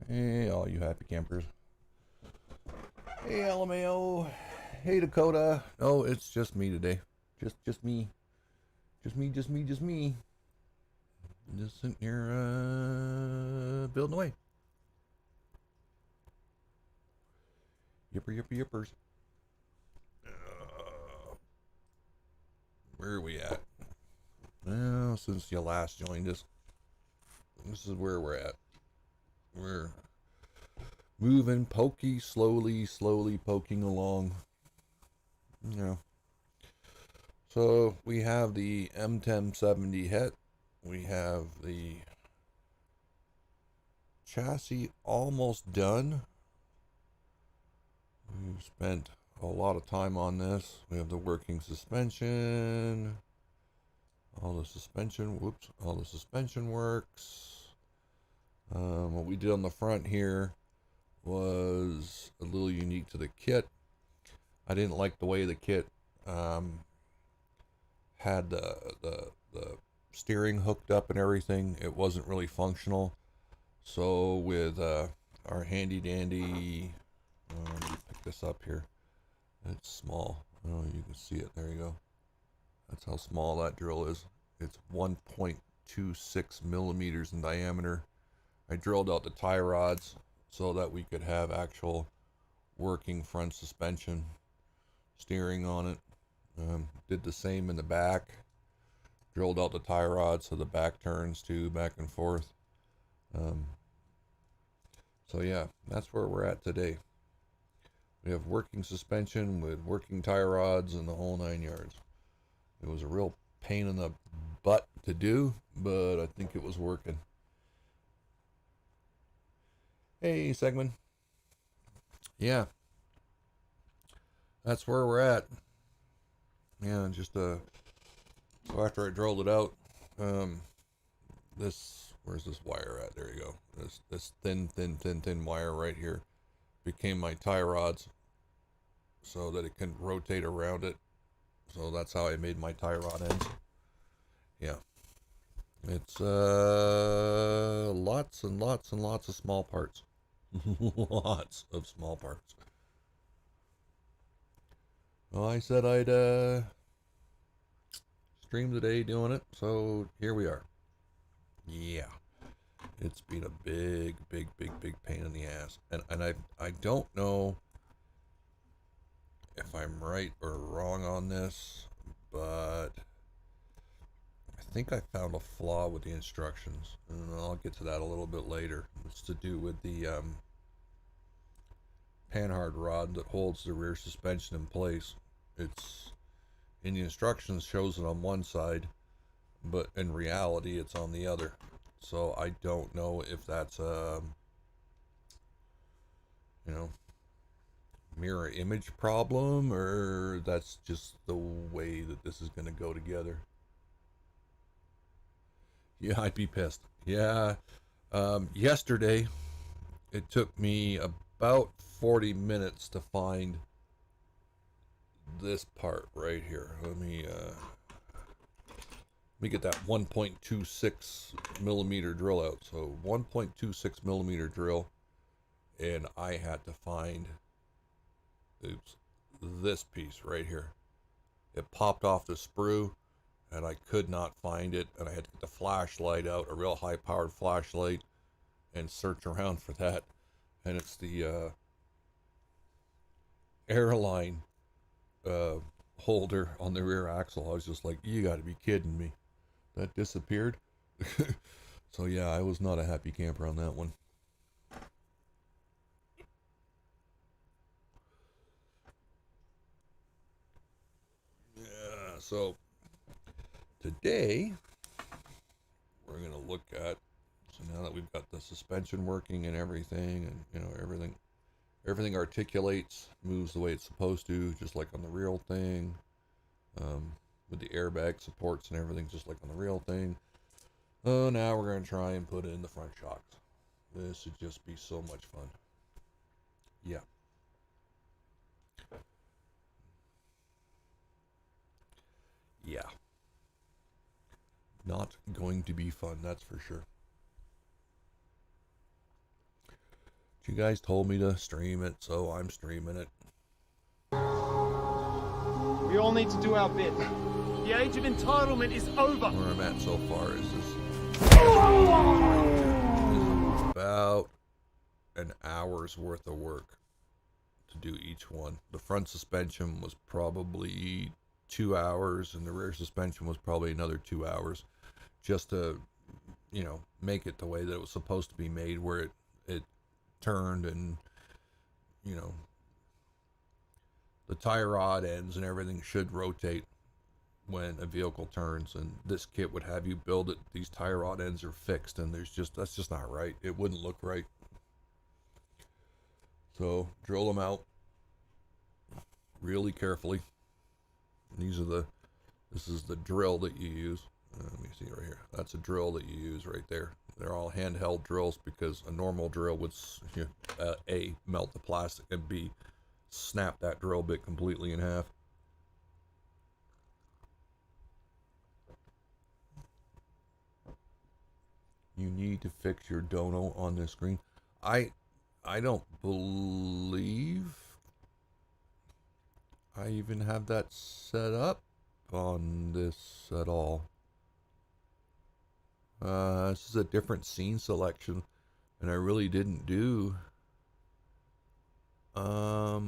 Hey, all you happy campers. Hey, LMAO. Hey, Dakota. Oh, it's just me today. Just me. Just me. Just sitting here, building away. Yippers. Where are we at? Well, since you last joined us, this is where we're at. We're moving pokey, slowly poking along. Yeah. So we have the M1070 hit. We have the chassis almost done. We've spent a lot of time on this. We have the working suspension. All the suspension works. What we did on the front here was a little unique to the kit. I didn't like the way the kit had the steering hooked up and everything. It wasn't really functional. So with our handy dandy, let me pick this up here. It's small. Oh, you can see it. There you go. That's how small that drill is. It's 1.26 millimeters in diameter. I drilled out the tie rods so that we could have actual working front suspension steering on it. Did the same in the back. Drilled out the tie rods so the back turns too, back and forth. So yeah, that's where we're at today. We have working suspension with working tie rods and the whole 9 yards. It was a real pain in the butt to do, but I think it was working. Hey, Segman. Yeah, that's where we're at. Yeah, just so after I drilled it out, where's this wire at? There you go. This thin wire right here became my tie rods so that it can rotate around it. So that's how I made my tie rod ends. Yeah. It's lots and lots of small parts. Lots of small parts. Well, I said I'd stream today doing it, so here we are. Yeah. It's been a big pain in the ass. And I don't know if I'm right or wrong on this, but I think I found a flaw with the instructions, and I'll get to that a little bit later. It's to do with the panhard rod that holds the rear suspension in place. It's in the instructions shows it on one side, but in reality it's on the other. So I don't know if that's you know, mirror image problem or that's just the way that this is going to go together. Yeah, I'd be pissed. Yeah. Yesterday, it took me about 40 minutes to find this part right here. Let me get that 1.26 millimeter drill out. So 1.26 millimeter drill, and I had to find this piece right here. It popped off the sprue, and I could not find it, and I had to get the flashlight out, a real high powered flashlight, and search around for that. And it's the airline holder on the rear axle. I was just like, you got to be kidding me. That disappeared. So yeah, I was not a happy camper on that one. Yeah, so today we're gonna look at, so now that we've got the suspension working and everything, and you know, everything articulates, moves the way it's supposed to, just like on the real thing, with the airbag supports and everything, just like on the real thing. Oh, now we're gonna try and put in the front shocks. This would just be so much fun. Yeah. Yeah. Not going to be fun, that's for sure. You guys told me to stream it, so I'm streaming it. We all need to do our bit. The age of entitlement is over. Where I'm at so far is this about an hour's worth of work to do each one. The front suspension was probably 2 hours, and the rear suspension was probably another 2 hours, just to, you know, make it the way that it was supposed to be made, where it turned, and, you know, the tie rod ends and everything should rotate when a vehicle turns, and this kit would have you build it, these tie rod ends are fixed, and that's just not right. It wouldn't look right. So drill them out really carefully. This is the drill that you use. Let me see right here. That's a drill that you use right there. They're all handheld drills, because a normal drill would, A, melt the plastic, and B, snap that drill bit completely in half. You need to fix your dono on this screen. I don't believe I even have that set up on this at all. This is a different scene selection, and I really didn't do I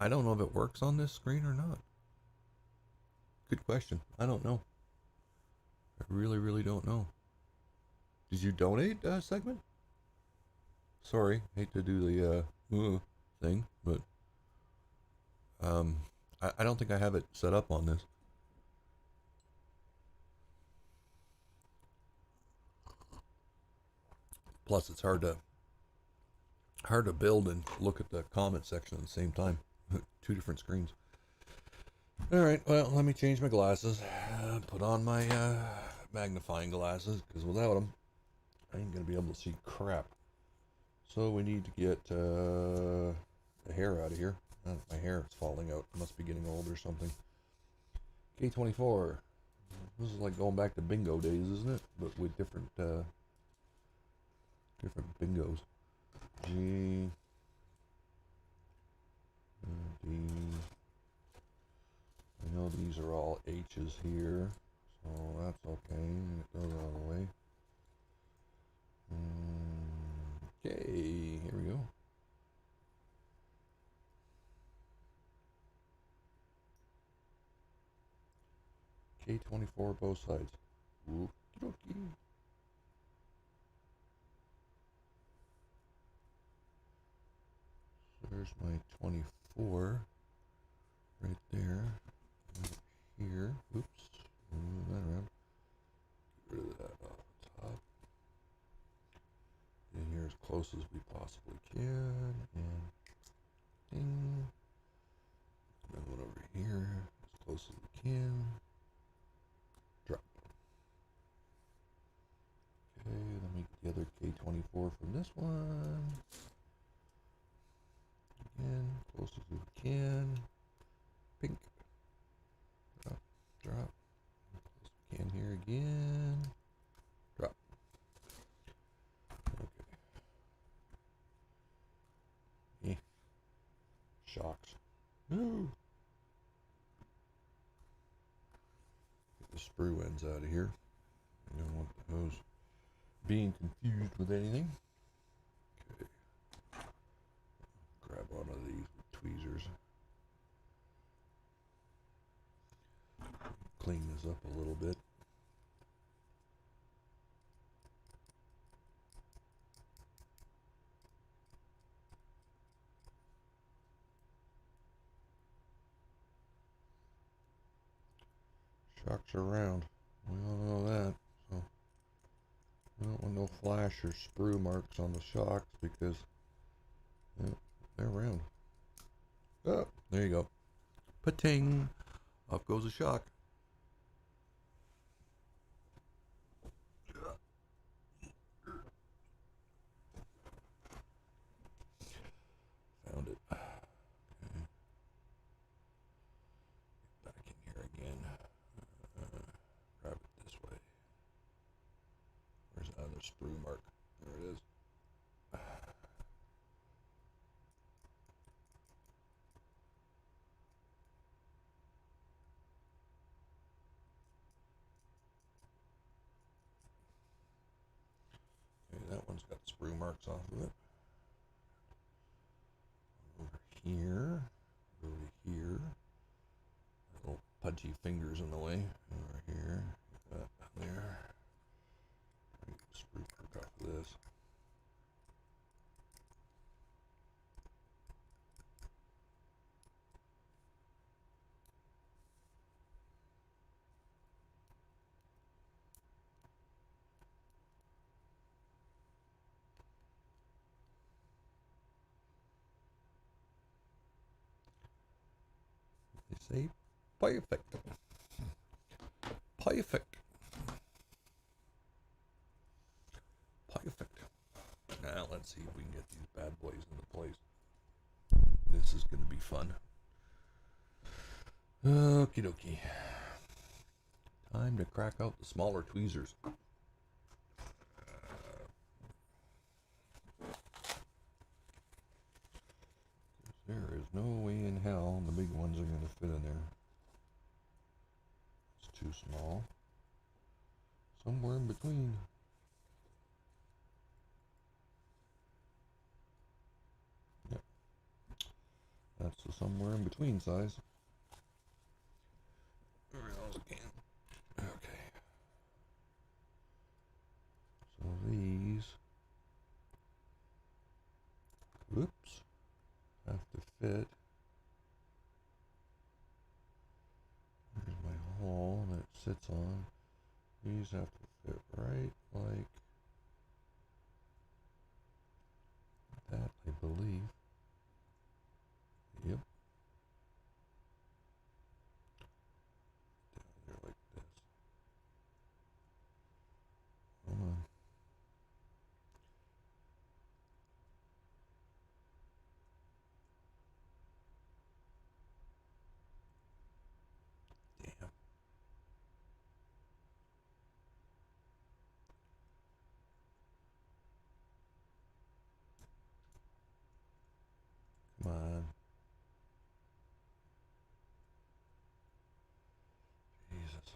don't know if it works on this screen or not. Good question. I don't know. I really don't know. Did you donate, segment? Sorry, hate to do the thing, but I don't think I have it set up on this. Plus, it's hard to build and look at the comment section at the same time. Two different screens. All right, well, let me change my glasses. Put on my magnifying glasses, because without them, I ain't gonna be able to see crap. So we need to get the hair out of here. My hair is falling out. I must be getting old or something. K24. This is like going back to bingo days, isn't it? But with different bingos. G, D. I know these are all H's here, so that's okay. Get those out of the way. Okay, here we go. K24 both sides. Okie-dokie. So there's my 24 right there. Right here. Oops. Move that around. Get rid of that off the top. In here as close as we possibly can. And ding. Another one over here. As close as we can. Drop. Okay, let me get the other K24 from this one. Again, close as we can. Pink. Drop, drop. Close as we can here again. Drop. Okay. Yeah. Shocks. No. Get the sprue ends out of here. I don't want the hose being confused with anything. Okay. Grab one of these with tweezers. Clean this up a little bit. Shocks are round. We all know that. So I don't want no flash or sprue marks on the shocks, because they're round. Oh, there you go. Pa-ting! Off goes a shock. Found it. Okay. Back in here again. Grab it this way. Where's the other sprue mark? There it one's got the sprue marks off of it. Over here. Over here. Little pudgy fingers in the way. Over here. That there. Get the sprue mark off of this. They say perfect. Perfect. Perfect. Now let's see if we can get these bad boys into place. This is going to be fun. Okie dokie. Time to crack out the smaller tweezers. There is no way in hell the big ones are going to fit in there. It's too small. Somewhere in between. Yep. That's the somewhere in between size. Where else can? Okay. So these. Whoops. Have to fit. There's my hole that it sits on. These have to fit right like that, I believe. Yep. Down there like this. Come on. Damn. Come on. Jesus.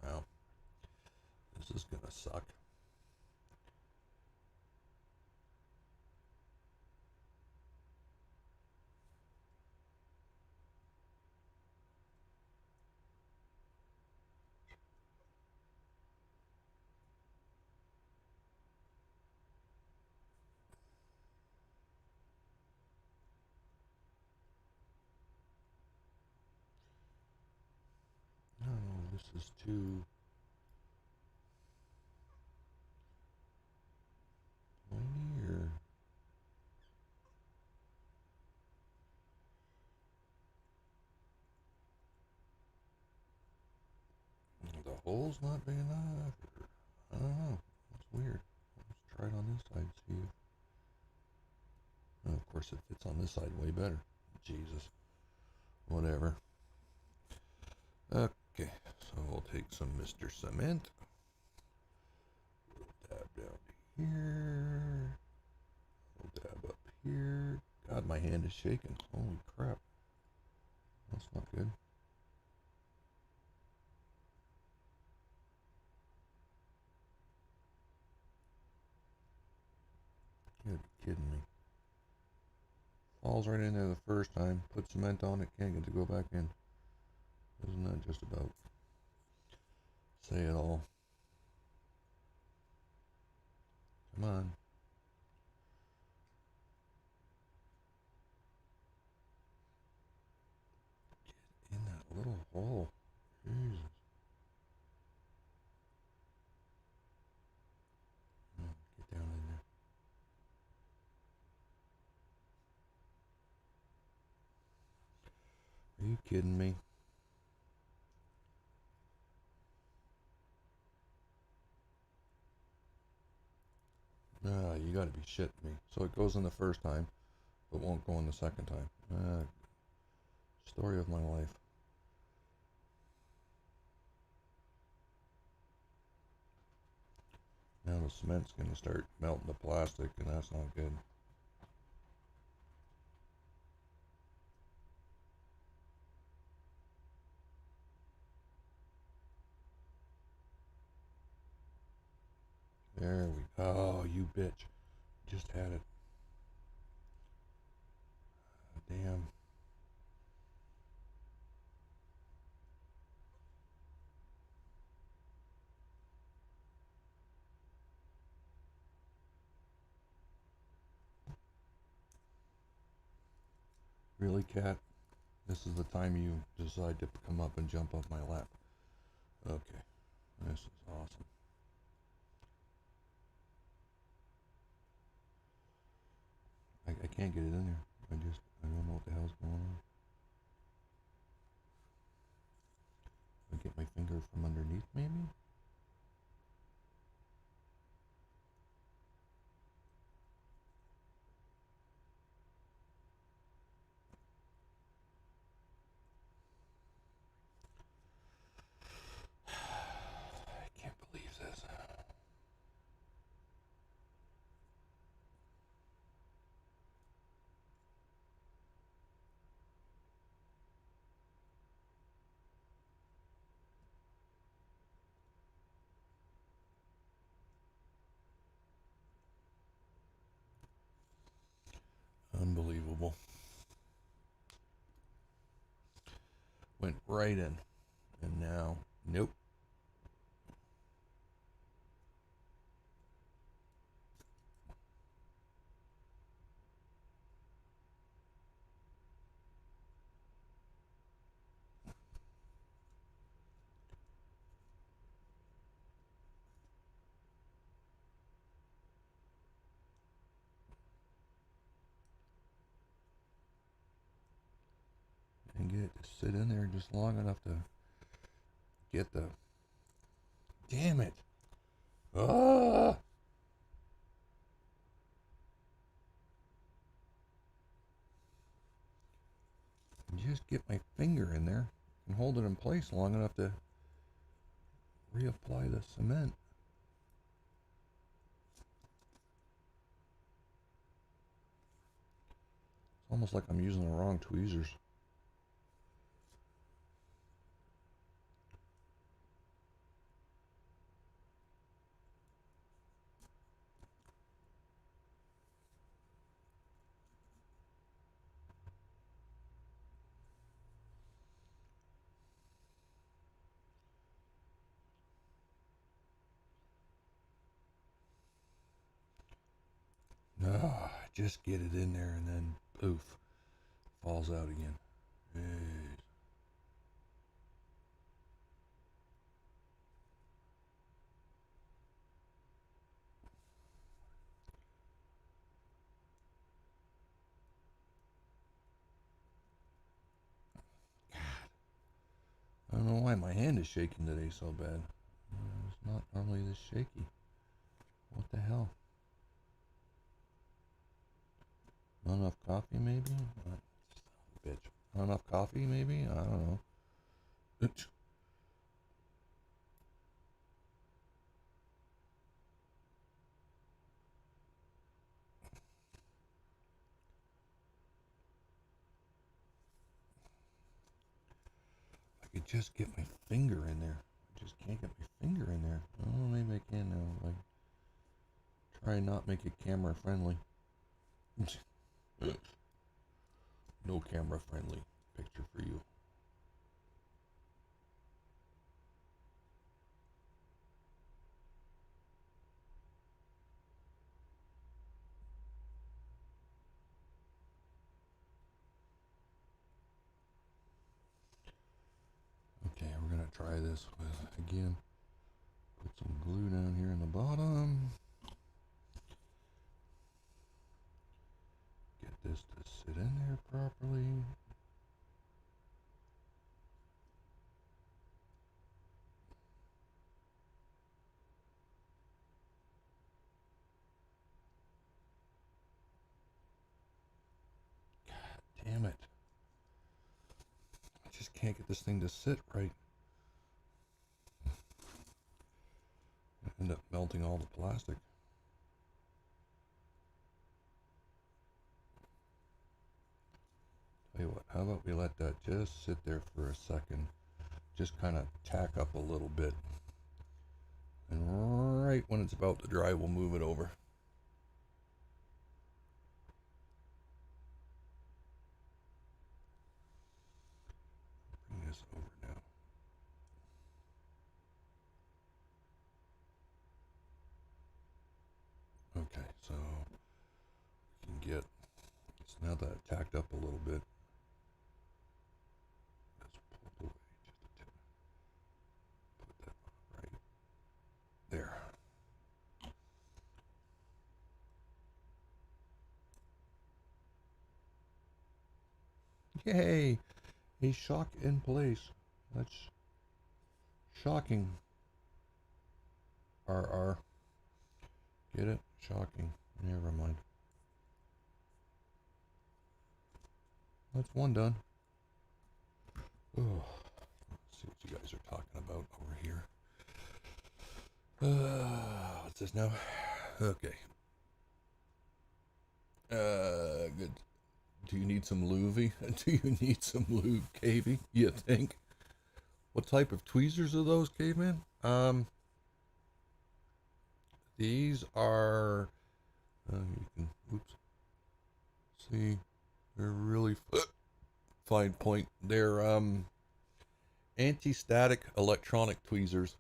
Wow. This is gonna suck. No, this is too pointy or the hole's not big enough. Or, I don't know. That's weird. Let's try it on this side. See if. Oh, of course, it fits on this side way better. Jesus. Whatever. Okay, so we'll take some Mr. Cement. We'll dab down here. We'll dab up here. God, my hand is shaking. Holy crap. That's not good. You're kidding me. Falls right in there the first time. Put cement on it. Can't get to go back in. Isn't that just about say it all? Come on. Get in that little hole. Jesus. Get down in there. Are you kidding me? Ah, you gotta be shitting me. So it goes in the first time, but won't go in the second time. Story of my life. Now the cement's going to start melting the plastic, and that's not good. There we go. Oh, you bitch. Just had it. Damn. Really, cat? This is the time you decide to come up and jump off my lap. Okay. This is awesome. I can't get it in there. I don't know what the hell's going on. I get my finger from underneath, maybe? I can't believe this. Unbelievable. Went right in. And now, nope. And get it to sit in there just long enough to get the... Damn it! Ah! Just get my finger in there and hold it in place long enough to reapply the cement. It's almost like I'm using the wrong tweezers. Ah, just get it in there and then poof, falls out again. Jeez. I don't know why my hand is shaking today so bad. It's not normally this shaky. What the hell? Not enough coffee, maybe? Bitch. Not enough coffee, maybe? I don't know. I could just get my finger in there. I just can't get my finger in there. Oh, maybe I can now. Like, try not make it camera friendly. No camera friendly picture for you. Okay, we're gonna try this with, again, put some glue down here in the bottom. Get this to sit in there properly. God damn it. I just can't get this thing to sit right. And end up melting all the plastic. Tell you what, how about we let that just sit there for a second, just kind of tack up a little bit, and right when it's about to dry, we'll move it over. Bring this over now. Okay, so we can get, it's now that I've tacked up a little bit. Let's pull away just a tip. Put that right there. Yay! A shock in place. That's shocking. RR. Get it? Shocking. Never mind. That's one done. Oh, let's see what you guys are talking about over here. What's this now? Okay. Good. Do you need some luvey? Do you need some lube, Cavey? You think? What type of tweezers are those, Caveman? These are, you can, oops. See, they're really fine point. They're, anti-static electronic tweezers.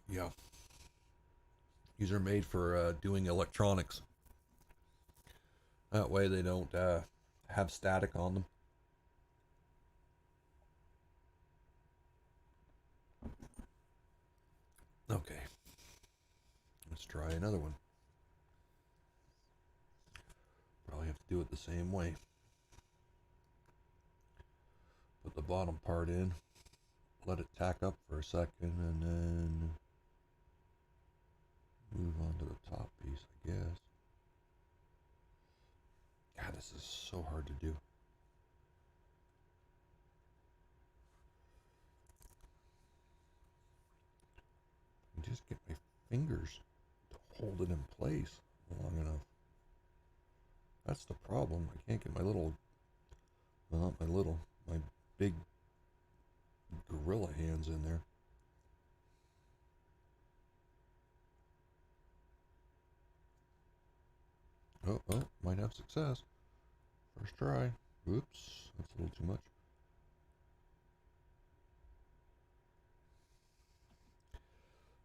Yeah. These are made for doing electronics. That way they don't have static on them. Okay. Let's try another one. Probably have to do it the same way. Put the bottom part in. Let it tack up for a second and then move on to the top piece, I guess. God, this is so hard to do. I just get my fingers to hold it in place long enough. That's the problem. I can't get my little, well, not my little, my big gorilla hands in there. Oh, might have success. First try. Oops, that's a little too much.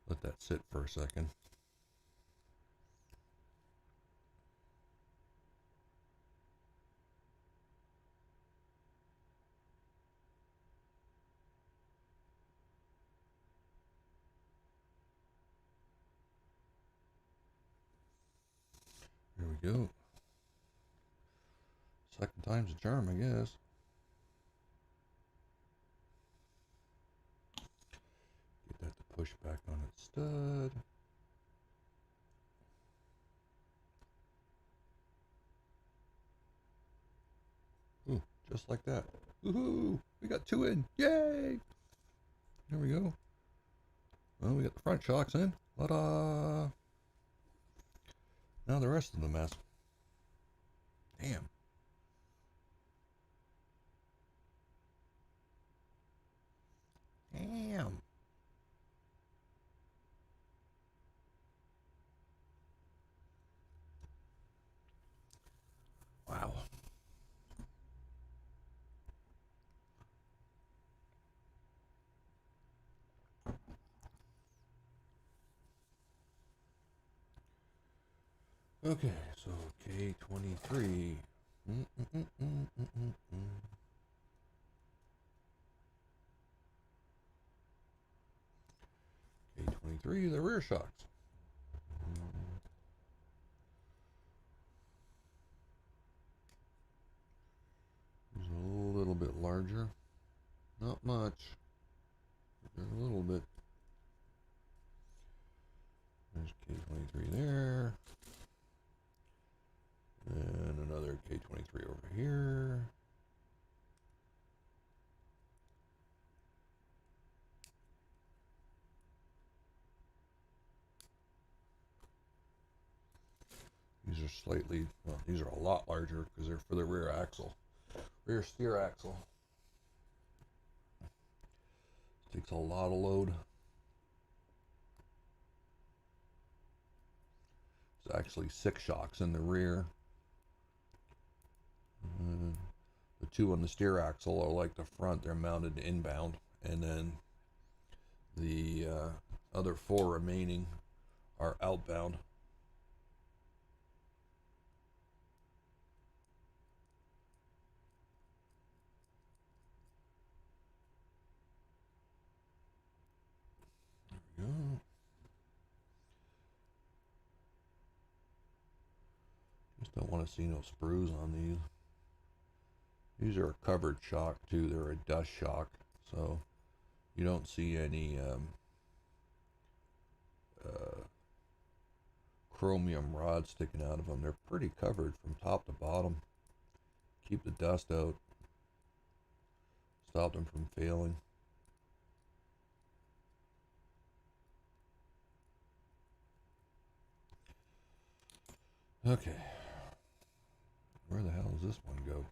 Let that sit for a second. There we go. Second time's a charm, I guess. Get that to push back on its stud. Ooh, just like that. Woohoo! We got two in. Yay! There we go. Well, we got the front shocks in. Ta-da! Now the rest of the mess. Damn. Damn. Wow. Okay, so K23. K23, the rear shocks. It's a little bit larger. Not much. There's a little bit. There's K23 there. And another K23 over here. These are slightly, well, these are a lot larger because they're for the rear axle, rear steer axle. Takes a lot of load. It's actually 6 shocks in the rear. The 2 on the steer axle are like the front, they're mounted inbound, and then the other 4 remaining are outbound. There we go. Just don't want to see no sprues on these. These are a covered shock too. They're a dust shock, so you don't see any chromium rods sticking out of them. They're pretty covered from top to bottom. Keep the dust out. Stop them from failing. Okay. Where the hell does this one go?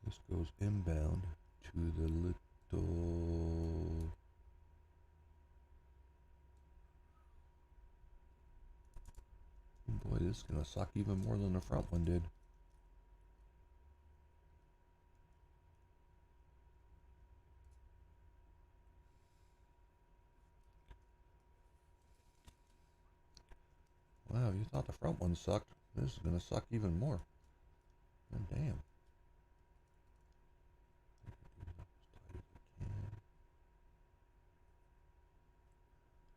This goes inbound to the little... Boy, this is going to suck even more than the front one did. Wow, you thought the front one sucked. This is going to suck even more. And damn.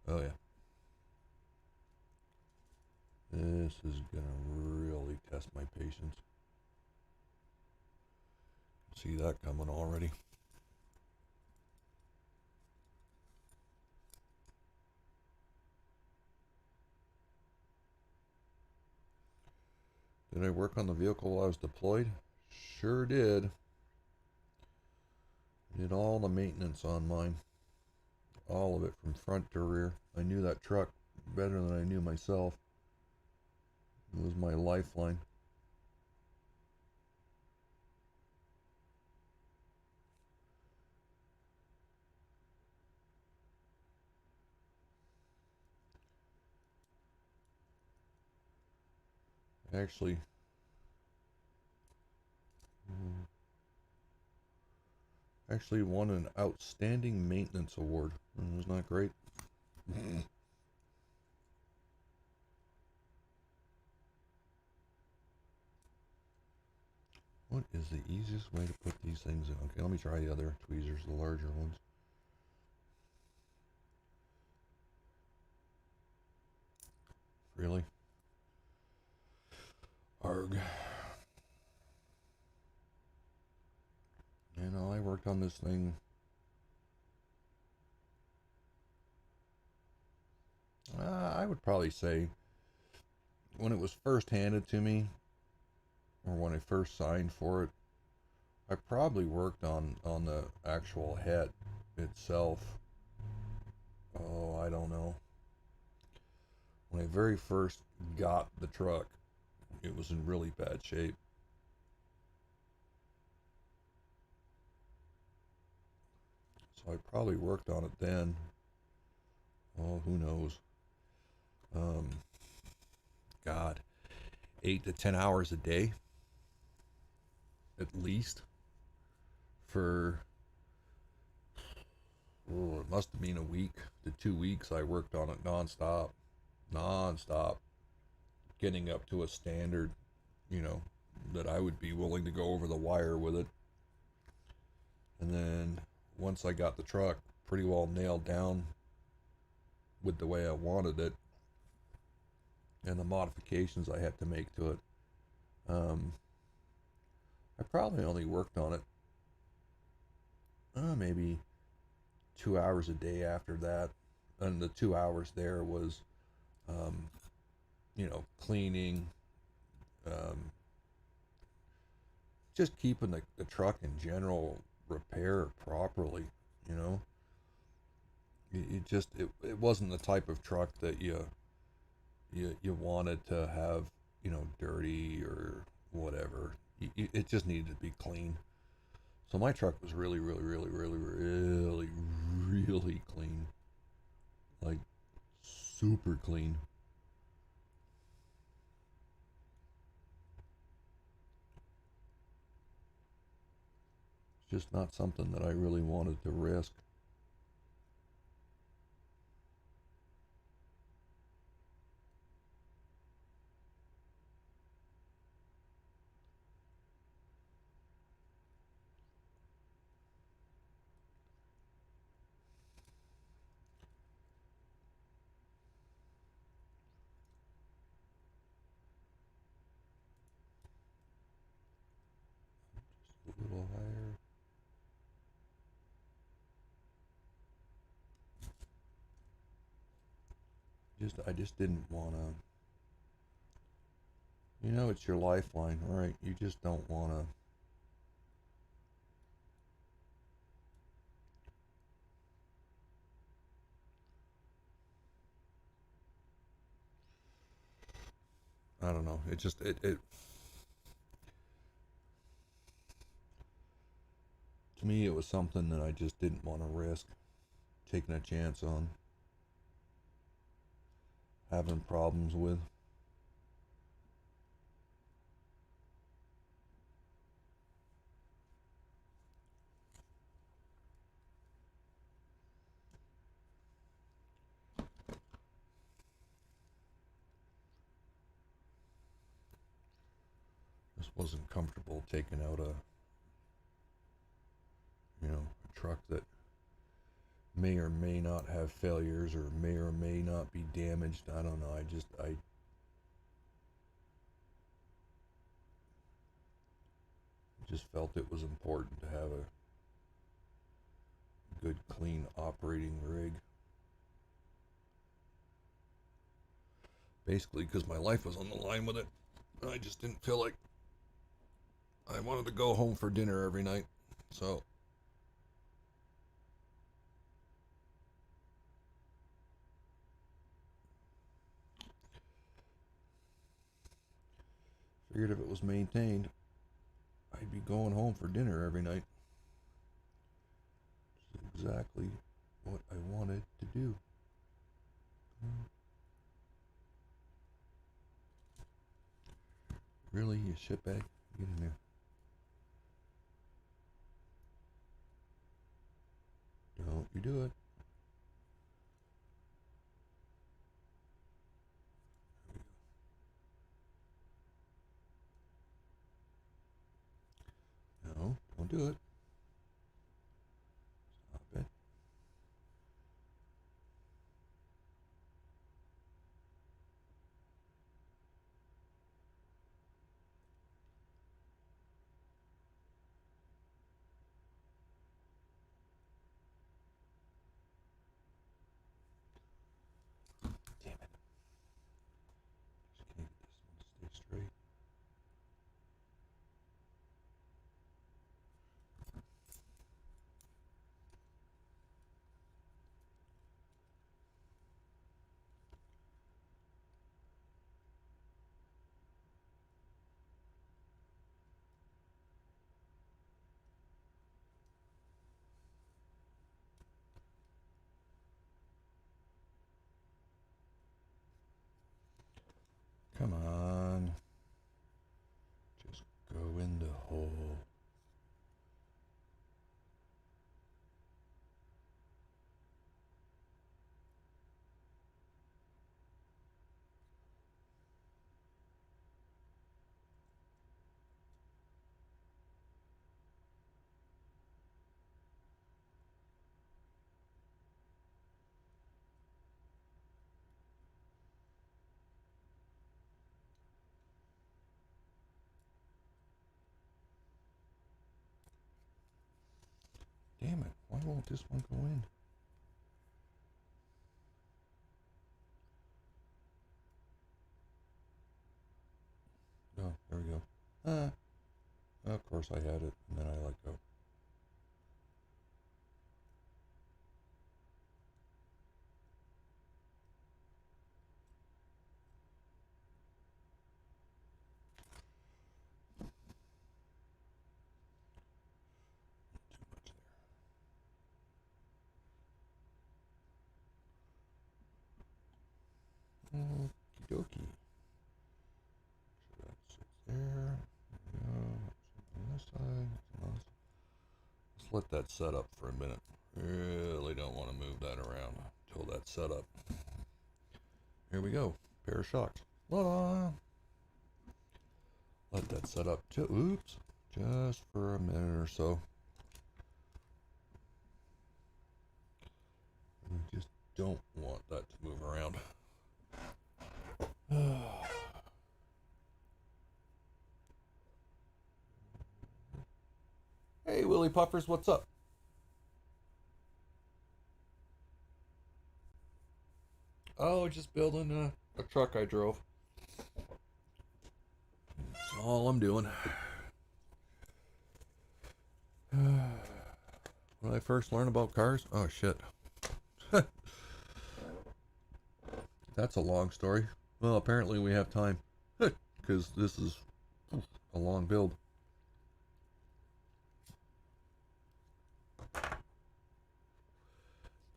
Oh yeah. This is going to really test my patience. See that coming already. Did I work on the vehicle while I was deployed? Sure did. Did all the maintenance on mine. All of it from front to rear. I knew that truck better than I knew myself. It was my lifeline. Actually won an outstanding maintenance award. It was not great. What is the easiest way to put these things in? Okay, let me try the other tweezers, the larger ones. Really? Arg. You know, I worked on this thing. I would probably say when it was first handed to me, or when I first signed for it, I probably worked on the actual head itself. Oh, I don't know. When I very first got the truck, it was in really bad shape. So I probably worked on it then. Oh, who knows? God, 8 to 10 hours a day, at least, for, oh, it must have been a week to 2 weeks. I worked on it nonstop, getting up to a standard, you know, that I would be willing to go over the wire with it. And then once I got the truck pretty well nailed down with the way I wanted it and the modifications I had to make to it, Um, I probably only worked on it maybe 2 hours a day after that, and the 2 hours there was, um, cleaning, um, just keeping the truck in general repair properly. You know, it wasn't the type of truck that you wanted to have, dirty or whatever. It just needed to be clean. So my truck was really, really, really, really, really, really clean. Like super clean. It's just not something that I really wanted to risk. Just a little higher. I just didn't want to. It's your lifeline, right? You just don't want to. I don't know. It just it to me it was something that I just didn't want to risk taking a chance on having problems with. Just wasn't comfortable taking out a truck that may or may not have failures or may or may not be damaged. I don't know. I just felt it was important to have a good, clean operating rig. Basically, because my life was on the line with it. I just didn't feel like I wanted to go home for dinner every night. So, figured if it was maintained, I'd be going home for dinner every night. Which is exactly what I wanted to do. Really, you shitbag? Get in there. Don't you do it. No, don't do it. Stop it. Damn it. Just can't get this one to stay straight. Come on. Just go in the hole. Damn it. Why won't this one go in? Oh, there we go. Of course I had it, and then I let go. Okie dokie. So that's it there. On this side. Let's let that set up for a minute. Really don't want to move that around until that's set up. Here we go. Pair of shocks. La-da! Let that set up too. Oops. Just for a minute or so. We just don't want that to move around. Hey, Willie Puffers, what's up? Oh, just building a truck I drove. That's all I'm doing. When I first learned about cars, oh shit. That's a long story. Well, apparently we have time. Because this is a long build.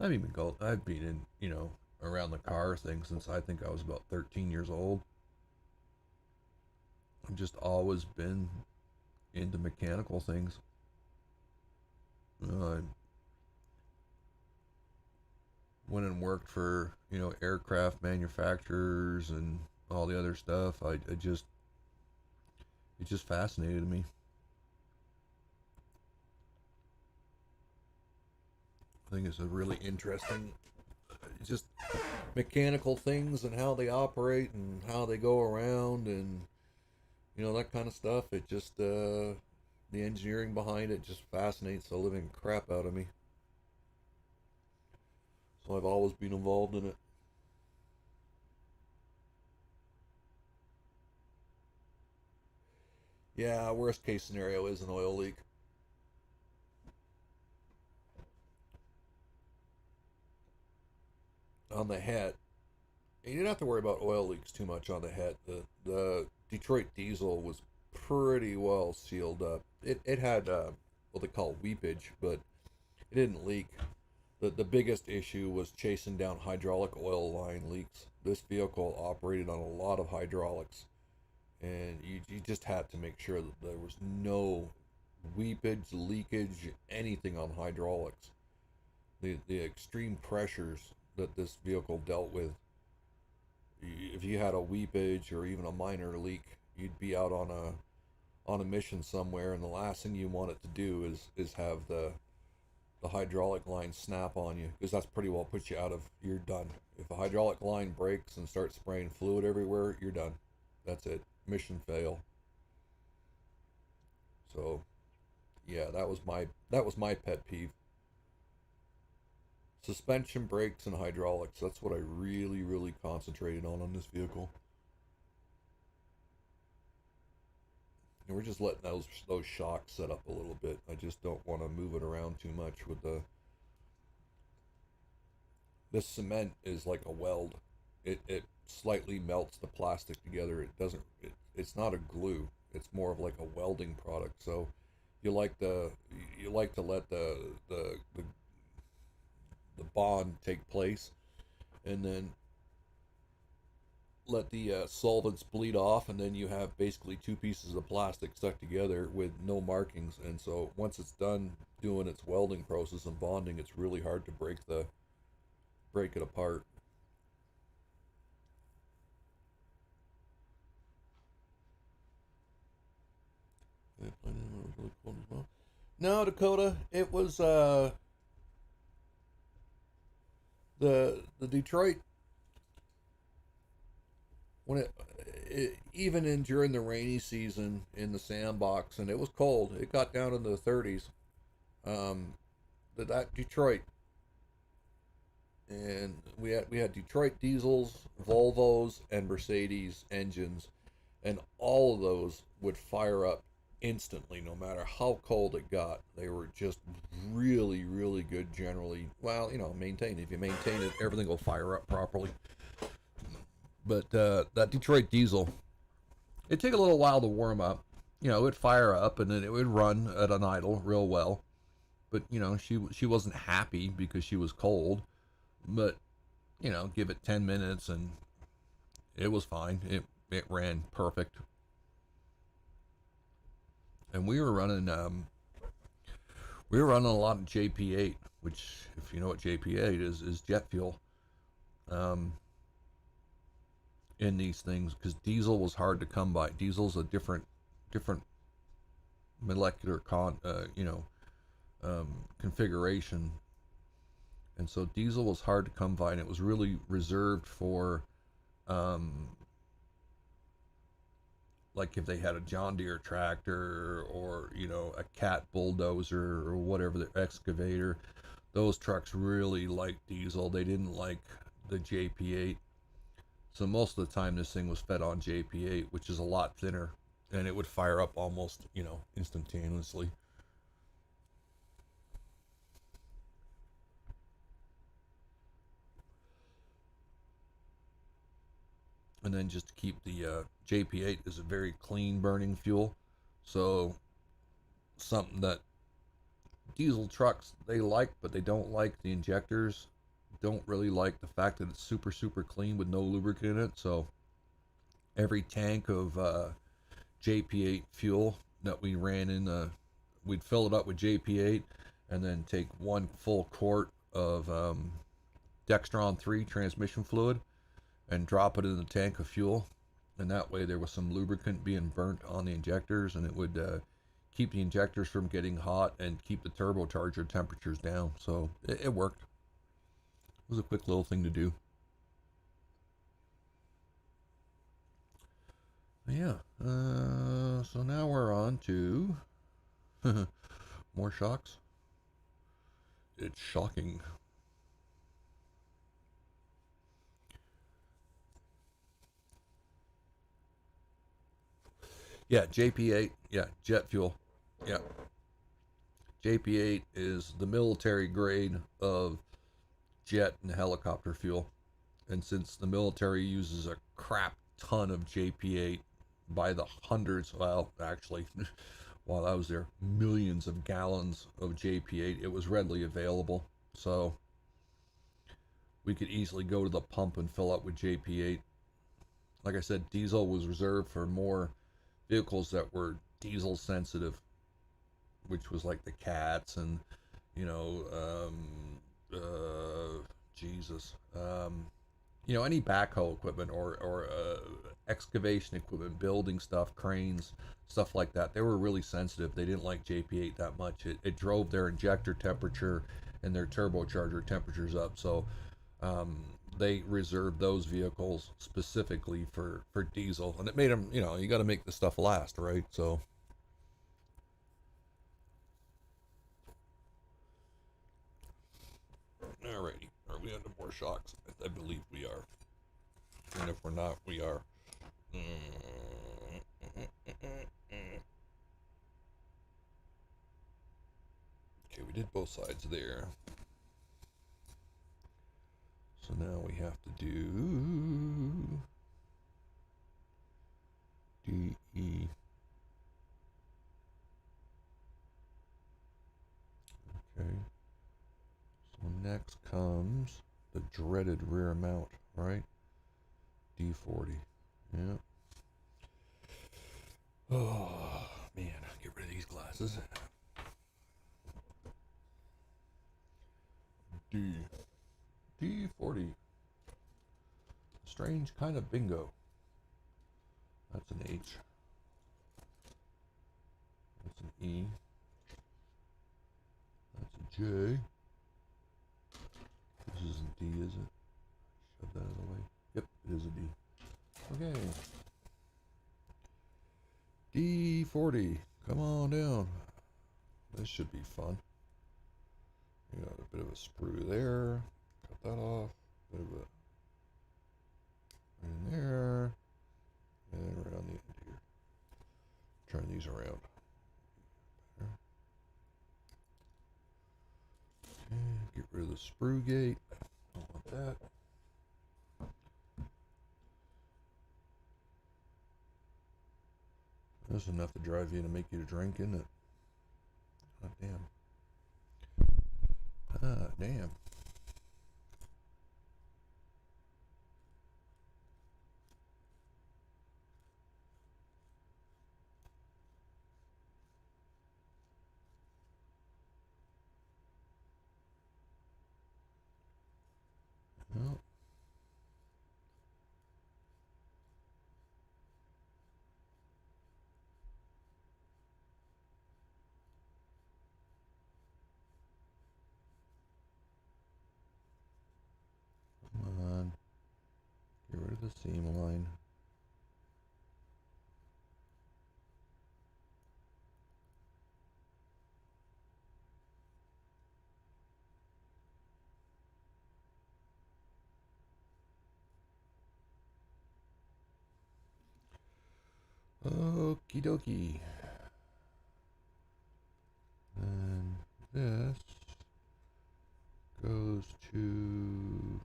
I've been in, around the car thing since I think I was about 13 years old. I've just always been into mechanical things. I went and worked for, aircraft manufacturers and all the other stuff. It just fascinated me. I think it's a really interesting, just mechanical things and how they operate and how they go around and, that kind of stuff. It just, the engineering behind it just fascinates the living crap out of me. So I've always been involved in it. Yeah, worst case scenario is an oil leak. On the Het, you didn't have to worry about oil leaks too much on the Het. The Detroit diesel was pretty well sealed up. It had what they call weepage, but it didn't leak. The biggest issue was chasing down hydraulic oil line leaks. This vehicle operated on a lot of hydraulics, and you just had to make sure that there was no weepage, leakage, anything on hydraulics. The extreme pressures that this vehicle dealt with, if you had a weepage or even a minor leak, you'd be out on a mission somewhere, and the last thing you want it to do is have the hydraulic line snap on you, because that's pretty well puts you out of, you're done. If a hydraulic line breaks and starts spraying fluid everywhere, you're done. That's it. Mission fail. So yeah, that was my pet peeve. Suspension, brakes, and hydraulics. That's what I really, really concentrated on this vehicle. And we're just letting those shocks set up a little bit. I just don't want to move it around too much with this cement is like a weld. It slightly melts the plastic together. It's not a glue. It's more of like a welding product. So you like to let the bond take place, and then let the solvents bleed off, and then you have basically two pieces of plastic stuck together with no markings. And so once it's done doing its welding process and bonding, it's really hard to break it apart. No, Dakota, it was the Detroit, when it even in during the rainy season in the sandbox, and it was cold. It got down in the 30s. that Detroit, and we had Detroit diesels, Volvos, and Mercedes engines, and all of those would fire up instantly, no matter how cold it got. They were just really, really good generally. Well, maintained. If you maintain it, everything will fire up properly. But that Detroit diesel, it'd take a little while to warm up. It'd fire up and then it would run at an idle real well. But she wasn't happy because she was cold. But give it 10 minutes and it was fine. It ran perfect. And we were running a lot of JP8, which, if you know what JP8 is jet fuel. In these things, because diesel was hard to come by. Diesel's a different molecular configuration, and so diesel was hard to come by, and it was really reserved for like if they had a John Deere tractor or a Cat bulldozer or whatever, the excavator. Those trucks really liked diesel. They didn't like the JP8. So most of the time this thing was fed on JP8, which is a lot thinner, and it would fire up almost, instantaneously. And then just to keep the JP8 is a very clean burning fuel. So something that diesel trucks, they like, but they don't like the injectors. Don't really like the fact that it's super, super clean with no lubricant in it. So every tank of JP8 fuel that we ran in, we'd fill it up with JP8 and then take one full quart of Dextron 3 transmission fluid and drop it in the tank of fuel. And that way there was some lubricant being burnt on the injectors, and it would keep the injectors from getting hot and keep the turbocharger temperatures down. So it worked. It was a quick little thing to do. Yeah. So now we're on to more shocks. It's shocking. Yeah, JP8. Yeah, jet fuel. Yeah. JP8 is the military grade of jet and helicopter fuel. And since the military uses a crap ton of JP8 by the hundreds, well, actually, while I was there, millions of gallons of JP8, it was readily available. So we could easily go to the pump and fill up with JP8. Like I said, diesel was reserved for more vehicles that were diesel sensitive, which was like the Cats and, any backhoe equipment or excavation equipment, building stuff, cranes, stuff like that. They were really sensitive. They didn't like JP8 that much. It drove their injector temperature and their turbocharger temperatures up. So they reserved those vehicles specifically for diesel, and it made them, you got to make the stuff last, right? So alrighty, are we under more shocks? I believe we are, and if we're not, we are. Okay, we did both sides there. So now we have to do DE. Okay. So next comes the dreaded rear mount, right? D40. Yeah. Oh, man. Get rid of these glasses. D40. Strange kind of bingo. That's an H. That's an E. That's a J. This isn't D, is it? Shove that out of the way. Yep, it is a D. Okay. D40. Come on down. This should be fun. We got a bit of a sprue there. Cut that off. Bit of a right in there. And around the end here. Turn these around. Okay, get rid of the sprue gate. Don't want that. That's enough to drive you to make you to drink, isn't it? Ah, damn. Ah, damn. Well, come on. Get rid of the seam line. Okie dokie. And this goes to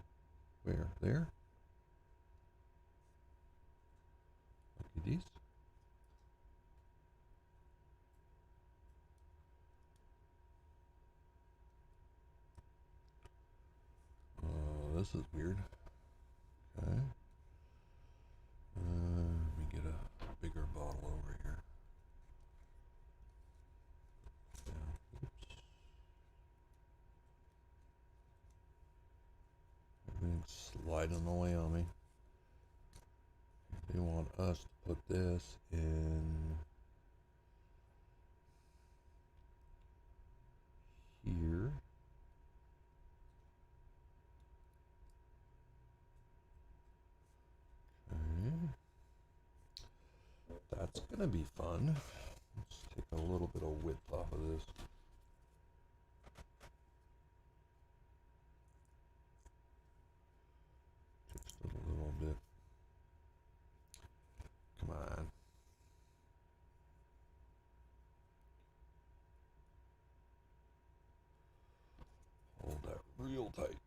where? There? Look at these. This is weird. Okay. Let me get a bigger bottle over here. Yeah. Oops. Everything's sliding away on me. They want us to put this in here. Okay. That's gonna be fun. Let's take a little bit of width off of this. Just a little bit. Come on. Hold that real tight.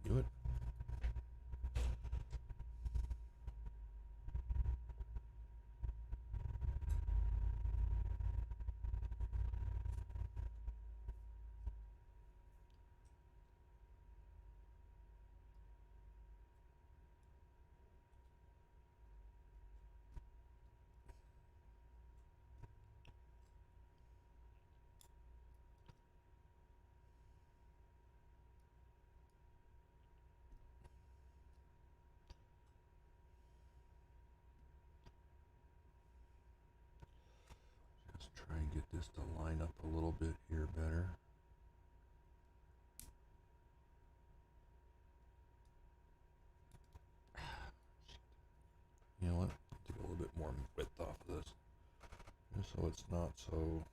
Do it. Just try and get this to line up a little bit here better. You know what? Take a little bit more width off of this, just so it's not so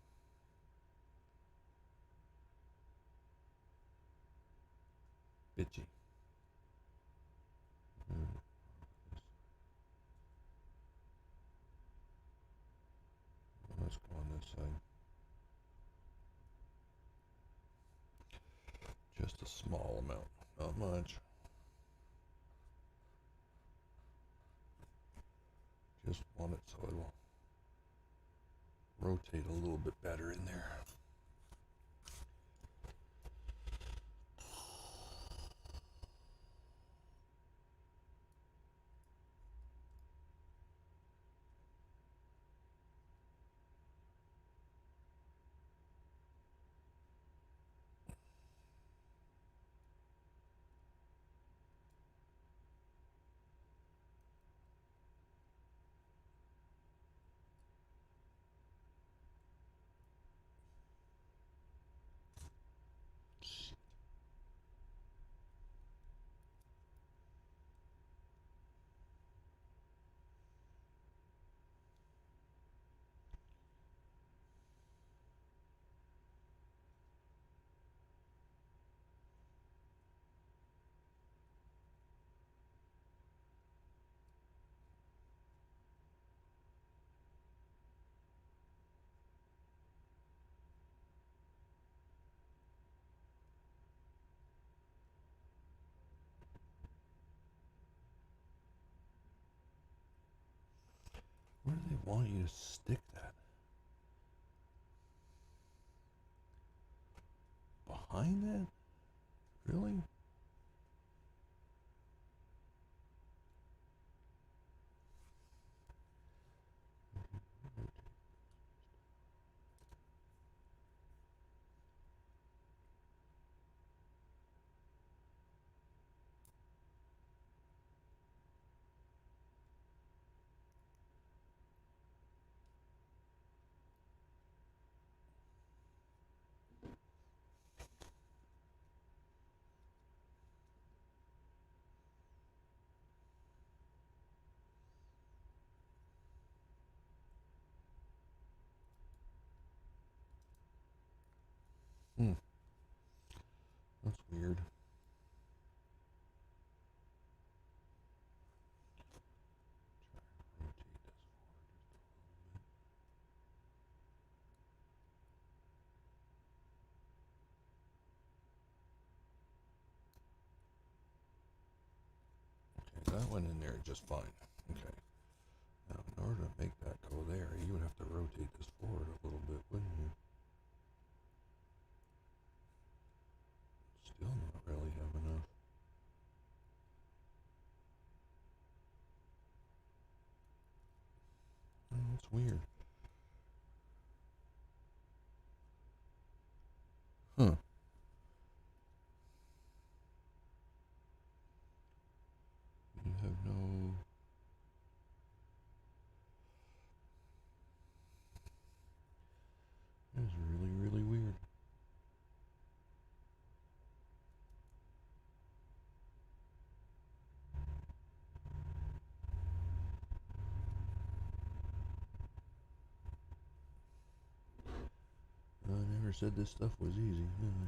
bitchy. Let's go on this side. Just a small amount, not much. Just want it so it will rotate a little bit better in there. Where do they want you to stick that? Behind that? Really? That's weird. Okay, that went in there just fine. Okay. Now, in order to make that go there, you would have to rotate this forward a little bit, wouldn't you? Still not really have enough. Oh, that's weird. Huh. You have no... That's really, really weird. I never said this stuff was easy, did I?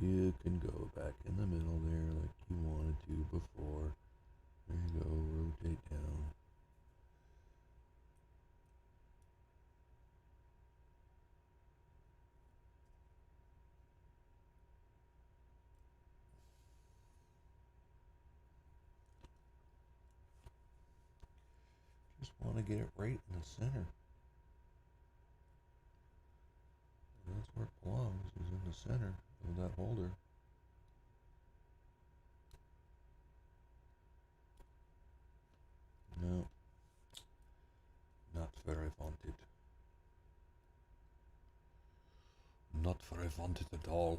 You can go back in the middle there like you wanted to before. There you go, rotate down. Just want to get it right in the center. That's where it belongs, is in the center of that holder. No, not where I want it. Not where I want it at all.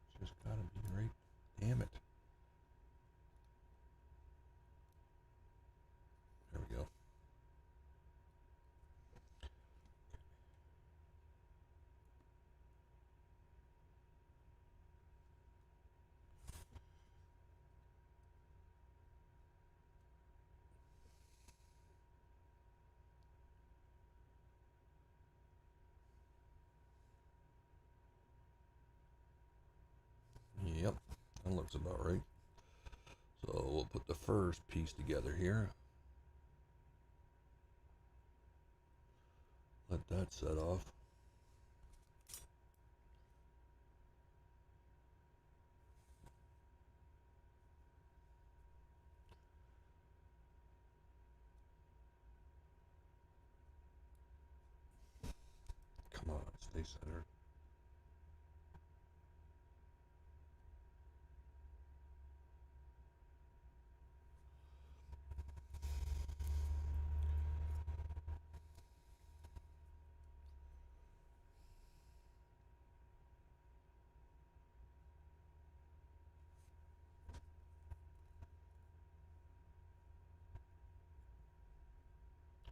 It's just gotta be right. Damn it. There we go. Yep, that looks about right. So we'll put the first piece together here. Let that set off. Come on, stay centered.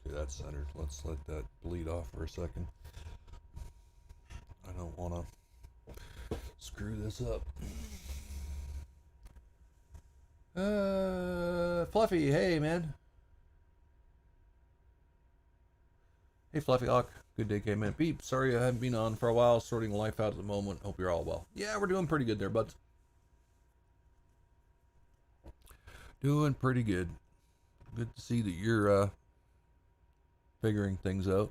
Okay, that's centered. Let's let that bleed off for a second. I don't want to screw this up. Fluffy, hey man. Hey Fluffy Hawk. Good day, K-Man. Peep, sorry I haven't been on for a while. Sorting life out at the moment. Hope you're all well. Yeah, we're doing pretty good there, buds. Doing pretty good. Good to see that you're figuring things out.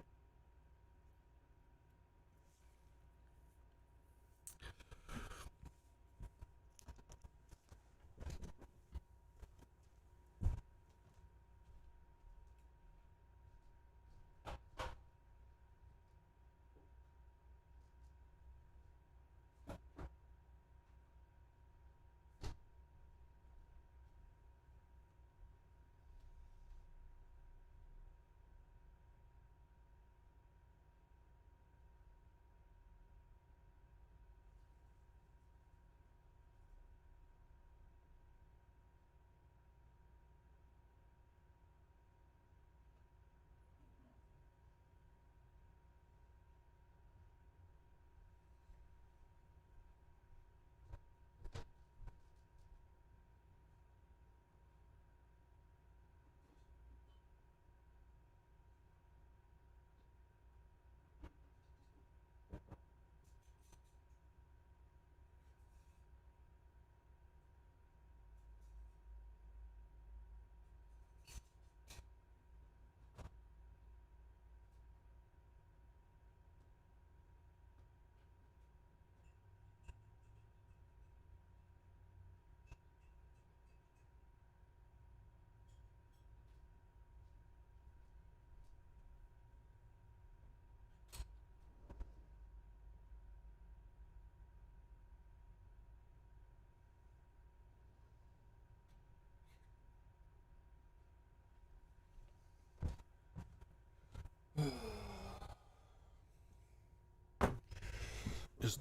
Just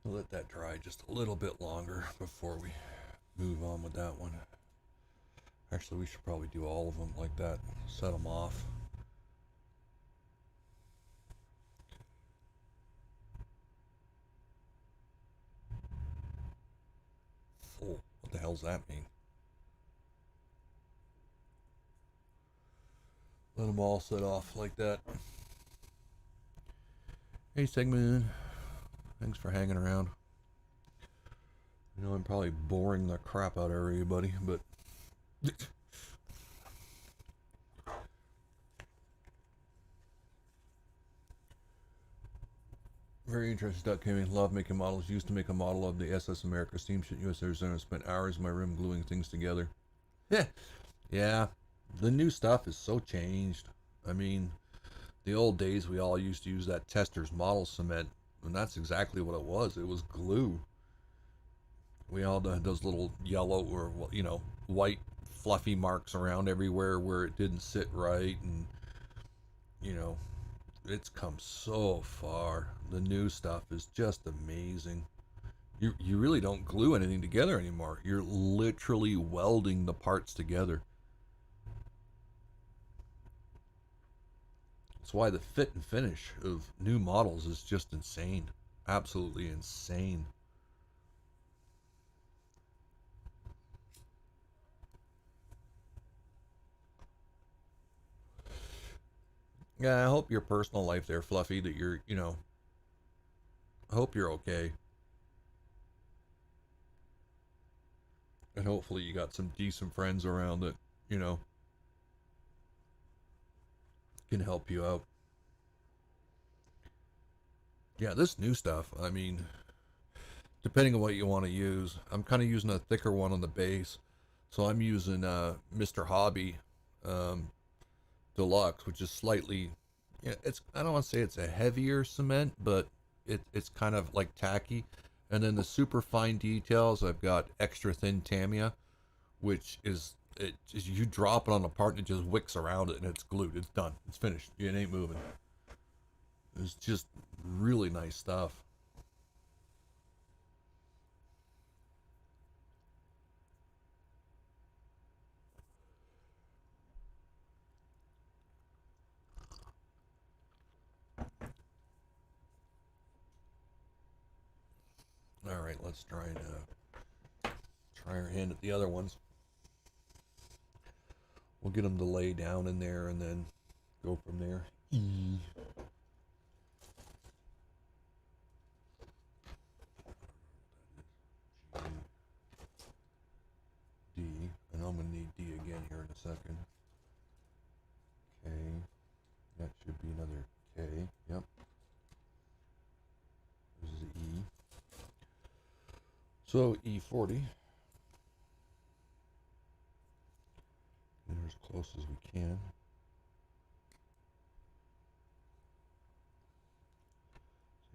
let that dry just a little bit longer before we move on with that one. Actually, we should probably do all of them like that. Set them off. Oh, what the hell's that mean? Let them all set off like that. Hey, Segmoon. Thanks for hanging around. I know I'm probably boring the crap out of everybody, but very interested. Came love making models. Used to make a model of the SS America steamship US Arizona. Spent hours in my room gluing things together. Yeah, the new stuff is so changed. I mean, the old days we all used to use that Tester's model cement, and that's exactly what it was. It was glue. We all had those little yellow or white fluffy marks around everywhere where it didn't sit right, and it's come so far. The new stuff is just amazing. You really don't glue anything together anymore. You're literally welding the parts together. That's why the fit and finish of new models is just insane. Absolutely insane. Yeah, I hope your personal life there, Fluffy, that you're, I hope you're okay. And hopefully you got some decent friends around that, can help you out. Yeah, this new stuff, I mean, depending on what you want to use, I'm kind of using a thicker one on the base. So I'm using Mr. Hobby Deluxe, which is slightly, I don't want to say it's a heavier cement, but it's kind of like tacky. And then the super fine details, I've got extra thin Tamiya, which is you drop it on a part and it just wicks around it and it's glued. It's done. It's finished. It ain't moving. It's just really nice stuff. All right, let's try our hand at the other ones. We'll get them to lay down in there, and then go from there. E. G, D. I know I'm going to need D again here in a second. K. That should be another K. Yep. This is E. So E40. And we're as close as we can.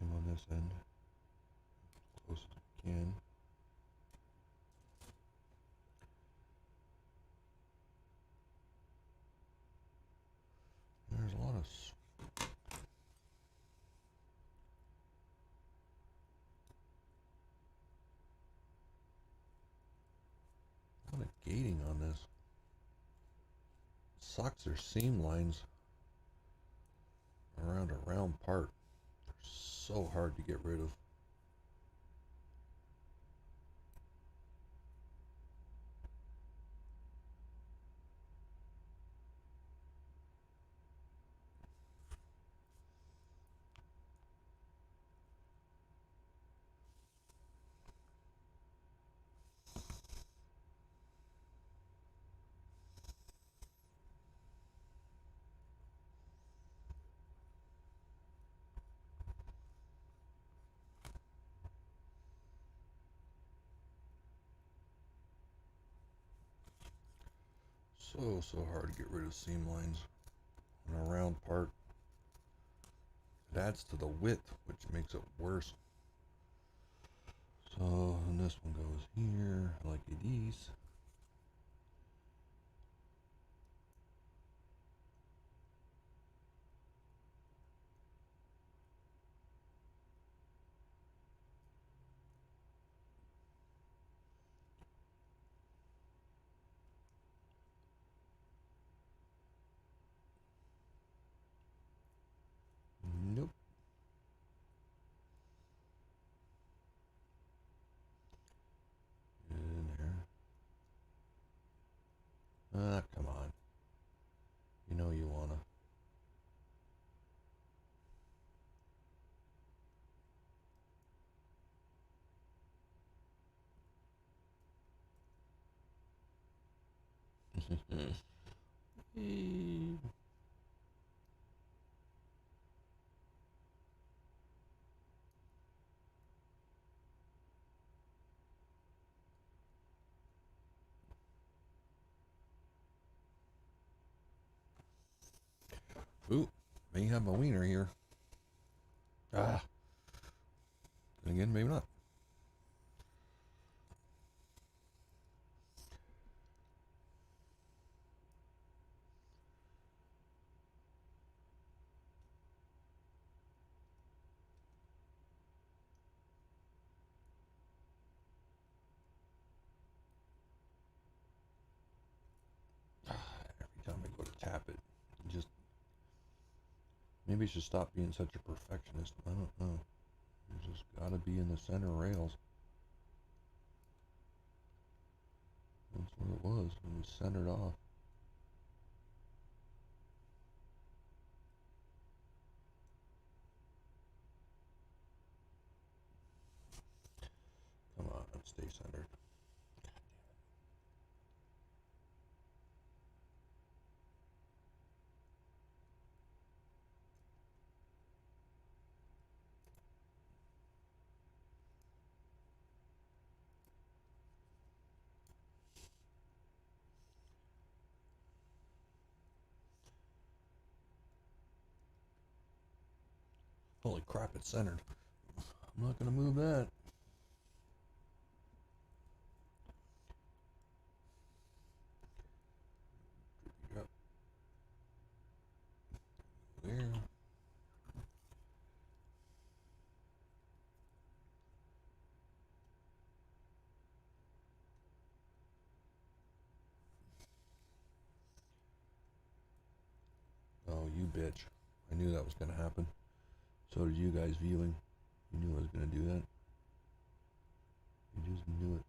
Same on this end. As close as we can. There's a lot of gating on this. Sucks, there's seam lines around a round part. They're so hard to get rid of. So hard to get rid of seam lines on a round part. It adds to the width, which makes it worse. So, and this one goes here, like it is. Nope. In there. Ah, come on. You know you wanna. Ooh, may have my wiener here. Ah. And again, maybe not. Every time I go to tap it, just maybe I should stop being such a perfectionist. I don't know. You just gotta be in the center rails. That's what it was. It was centered off. Come on, stay centered. Holy crap, it's centered. I'm not gonna move that. Yep. There. Oh, you bitch. I knew that was gonna happen. So did you guys viewing. You knew I was gonna do that. You just knew it.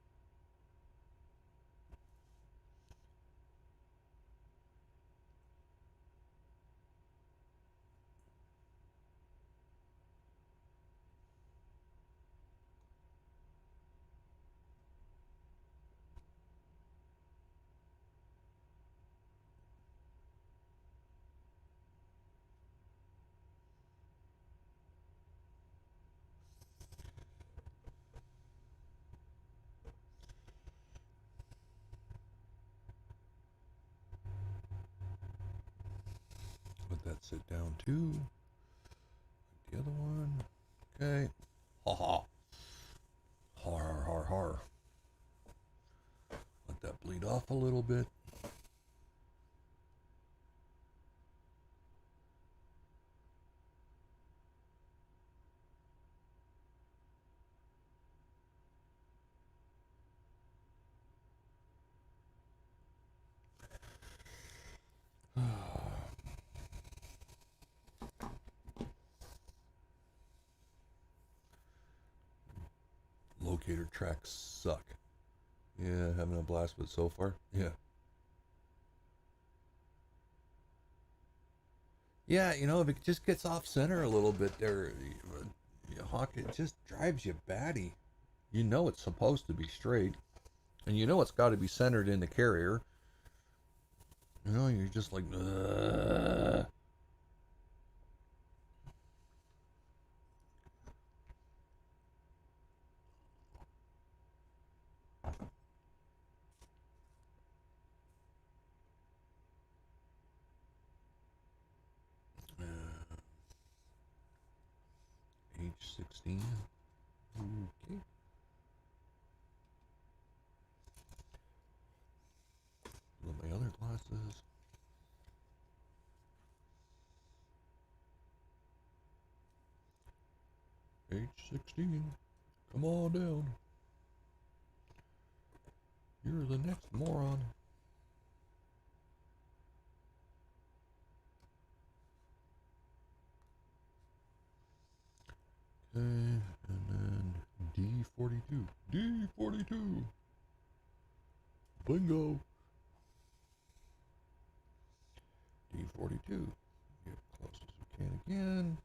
that sit down too. The other one. Okay. Ha ha. Har har har. Let that bleed off a little bit. Locator tracks suck. Yeah, having a blast with so far. Yeah. Yeah, you know, if it just gets off center a little bit there, Hawk, it just drives you batty. You know it's supposed to be straight, and you know it's got to be centered in the carrier. You know, you're just like, ugh. 16. Okay. Look at my other glasses. H16. Come on down. You're the next moron. Okay, and then D42. D42. Bingo. D42. Get close as we can again.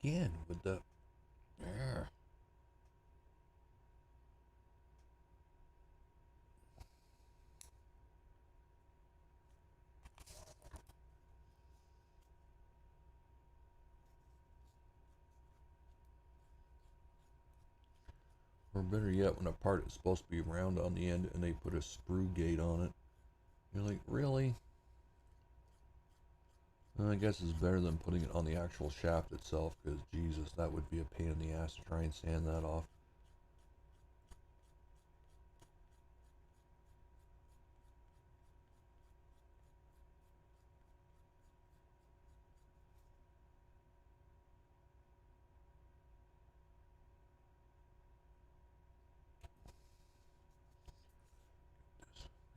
Again with the or better yet, when a part is supposed to be round on the end and they put a sprue gate on it. You're like, really? Well, I guess it's better than putting it on the actual shaft itself, because Jesus, that would be a pain in the ass to try and sand that off.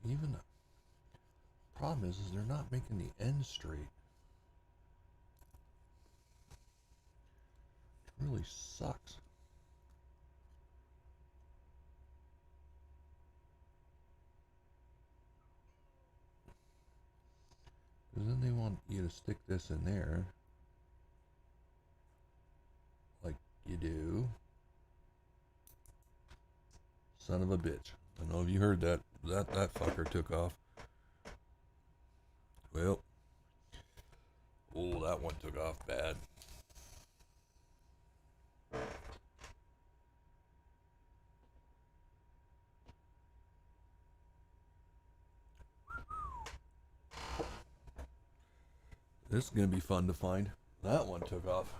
Even the problem is they're not making the end straight. It really sucks. Because then they want you to stick this in there, like you do. Son of a bitch. I don't know if you heard that. That fucker took off. Well, oh, that one took off bad. This is going to be fun to find. That one took off.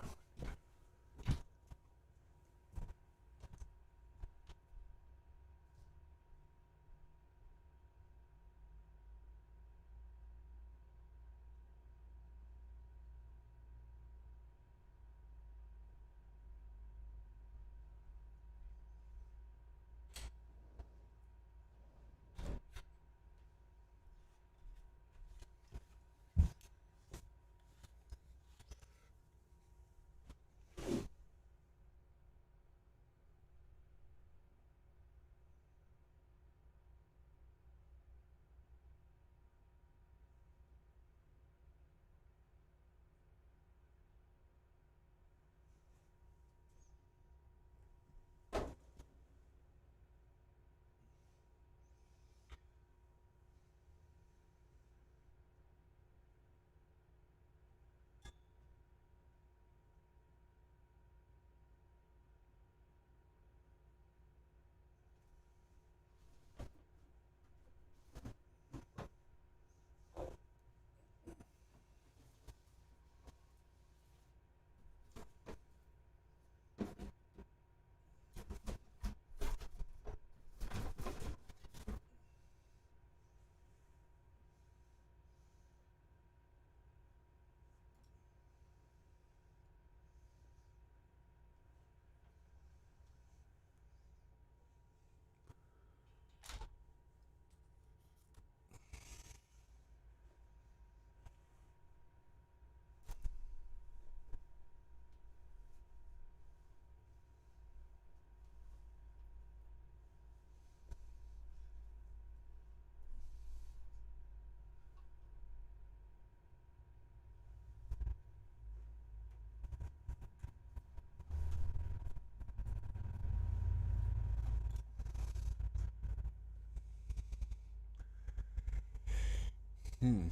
Hmm.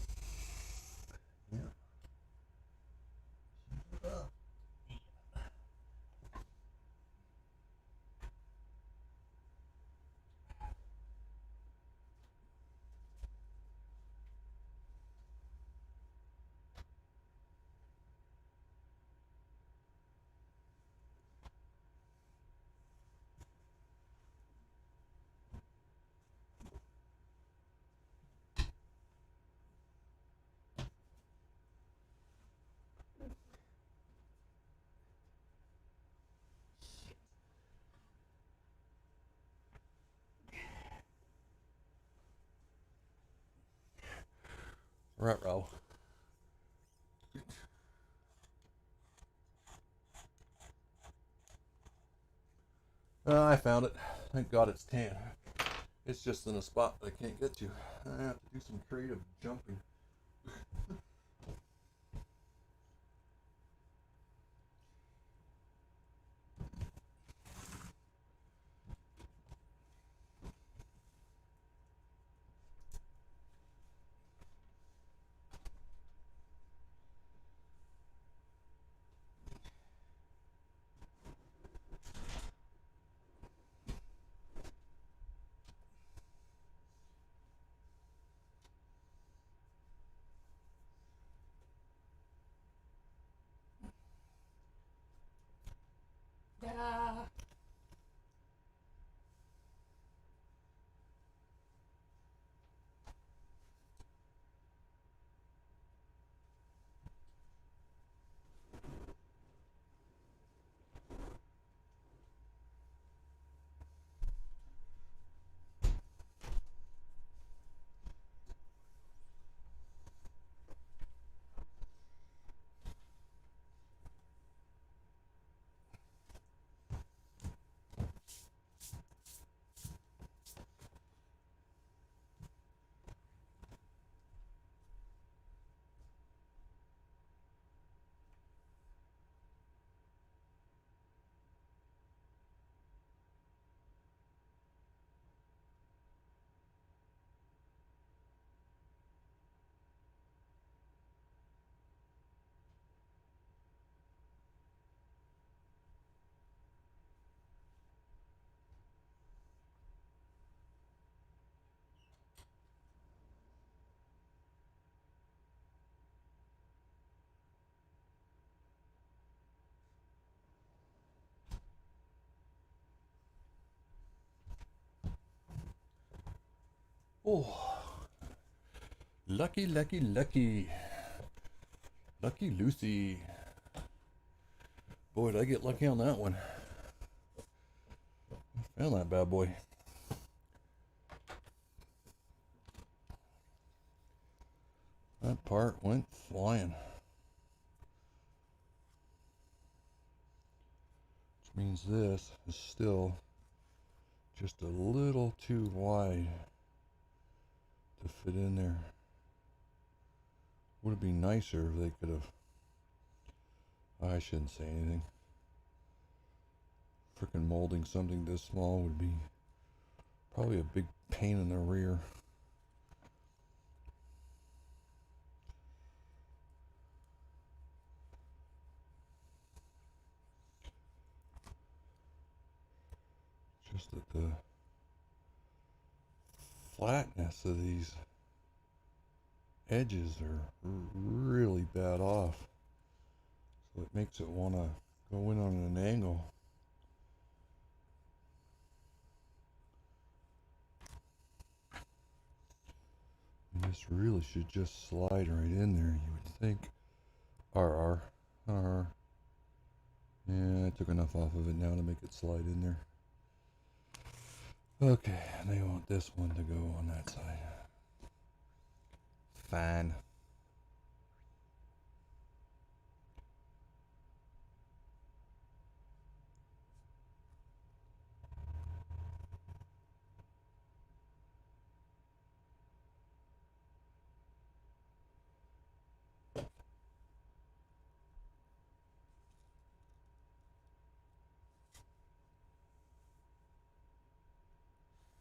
Yeah. Right, row. I found it. Thank God it's tan. It's just in a spot that I can't get to. I have to do some creative jumping. Ta-da! Oh, lucky, lucky, lucky. Lucky Lucy. Boy, did I get lucky on that one. Found that bad boy. That part went flying. Which means this is still just a little too wide to fit in there. Would it be nicer if they could have... I shouldn't say anything. Frickin' molding something this small would be probably a big pain in the rear. Just that the flatness of these edges are really bad off. So it makes it want to go in on an angle. And this really should just slide right in there, you would think. RR. Yeah, I took enough off of it now to make it slide in there. Okay, and I want this one to go on that side. Fine.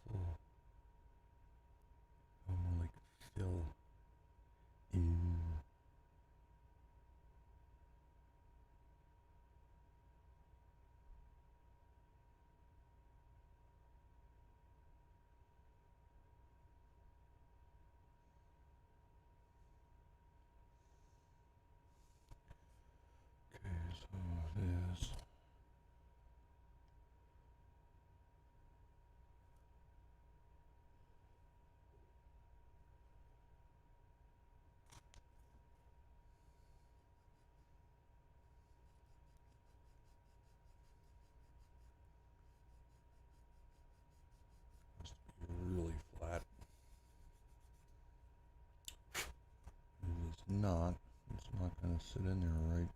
Full. More like fill. So this. Must be really flat. It's not. It's not going to sit in there right.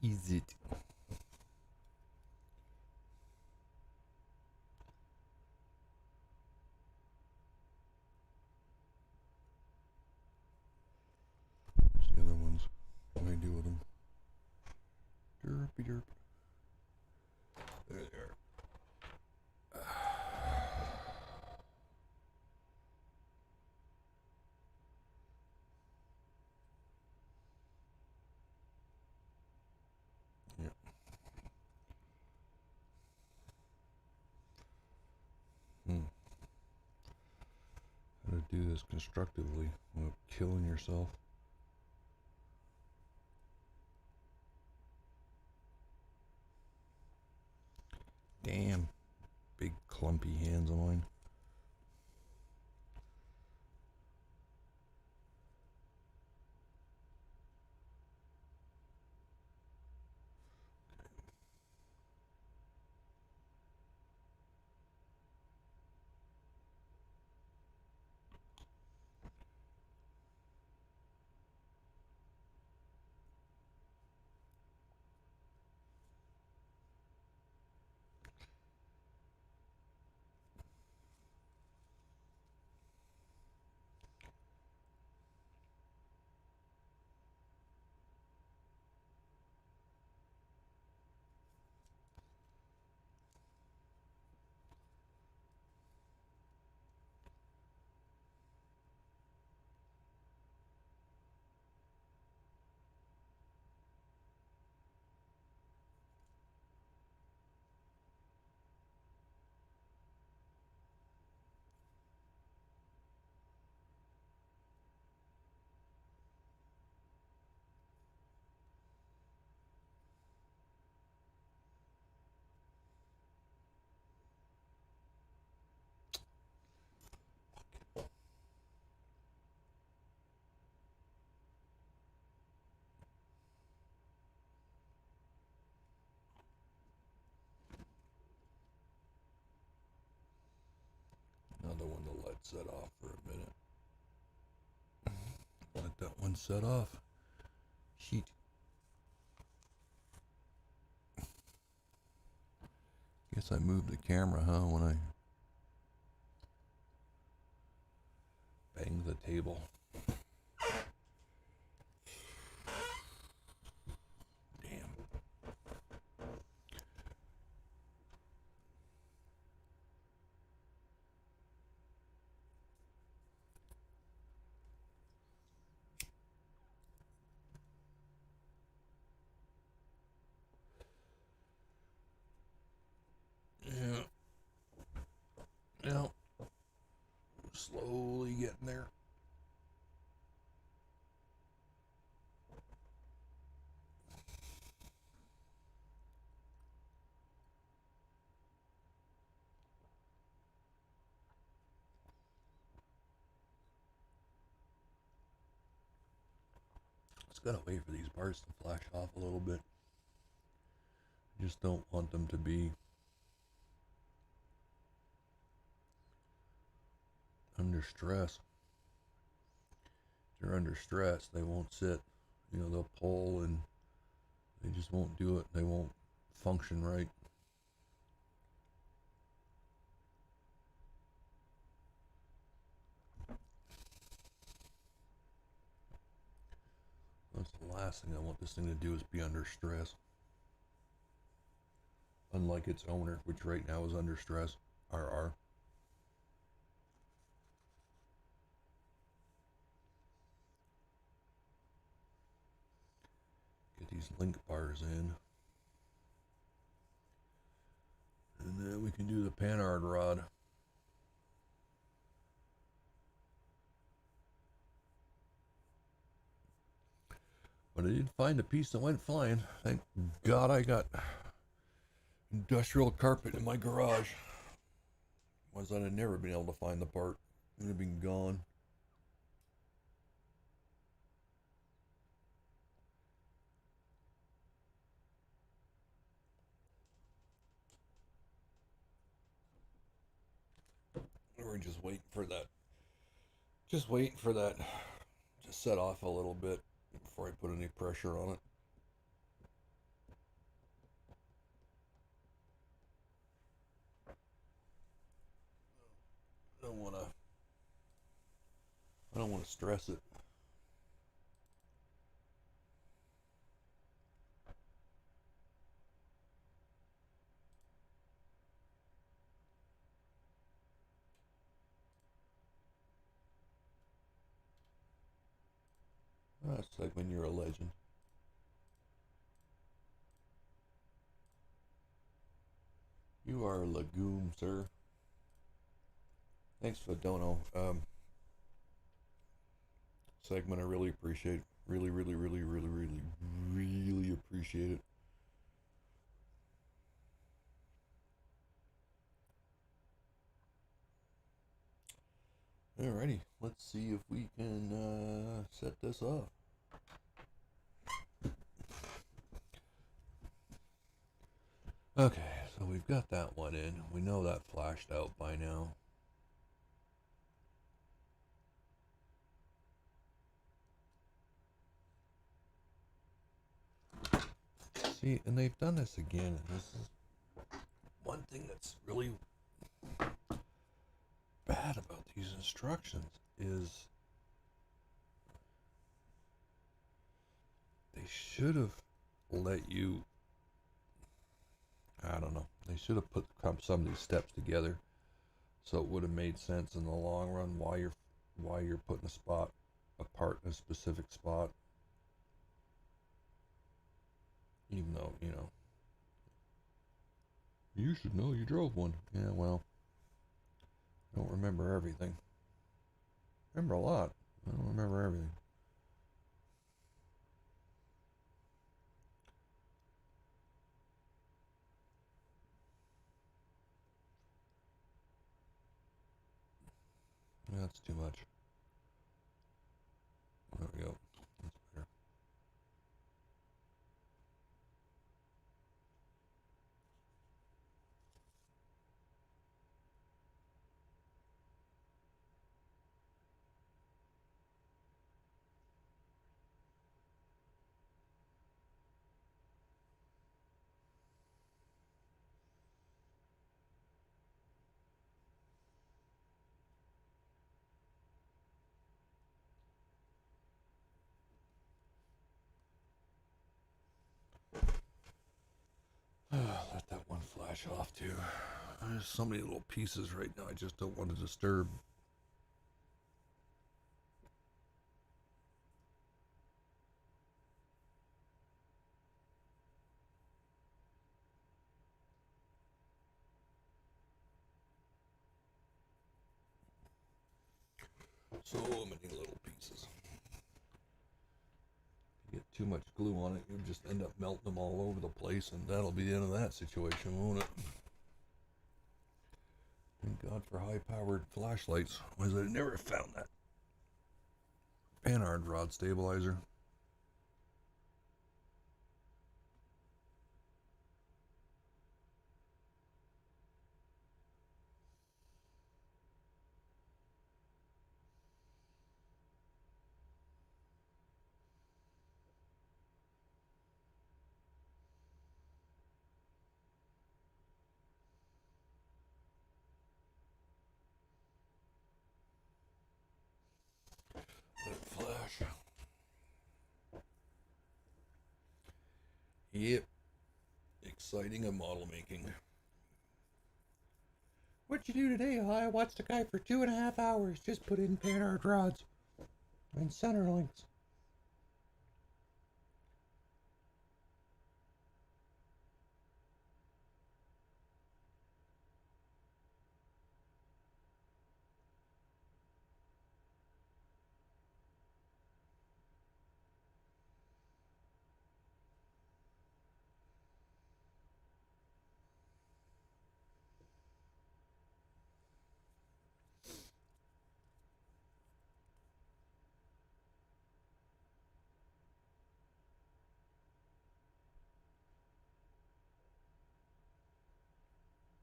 Is it? Where's the other ones? What do I do with them? Derpy derp. There they are. Yep. How to do this constructively without killing yourself. Damn. Big clumpy hands of mine. Another one to let set off for a minute. Let that one set off. Sheet. Guess I moved the camera, huh, when I banged the table. Damn. Yeah. Yeah. Slowly getting there. Just gotta wait for these parts to flash off a little bit. I just don't want them to be under stress. If they're under stress, they won't sit. You know, they'll pull and they just won't do it. They won't function right. That's the last thing I want this thing to do, is be under stress. Unlike its owner, which right now is under stress. RR. Get these link bars in. And then we can do the panhard rod. But I did find a piece that went flying. Thank God I got industrial carpet in my garage. Otherwise I'd have never been able to find the part. It would have been gone. We're just waiting for that. Just waiting for that to set off a little bit before I put any pressure on it. I don't wanna stress it. That's like when you're a legend. You are a legume, sir. Thanks for the dono. Segment I really appreciate. Really appreciate it. Alrighty, let's see if we can set this up. Okay, so we've got that one in. We know that flashed out by now. See, and they've done this again. This is one thing that's really bad about these instructions is they should have let you, I don't know, they should have put some of these steps together so it would have made sense in the long run why you're putting a spot apart in a specific spot. Even though, you should know you drove one. Yeah, well, I don't remember everything. I remember a lot. I don't remember everything. That's too much. There we go. That's better. Let that one flash off too. There's so many little pieces right now I just don't want to disturb. So many little pieces. If you get too much glue on it, you'll just end up melting them all over the place, and that'll be the end of that situation, won't it? Thank God for high-powered flashlights. Was I never found that Panhard rod stabilizer. Let it flash. Yep. Exciting and model making. What'd you do today? I watched a guy for 2.5 hours just put in Panhard rods and center links.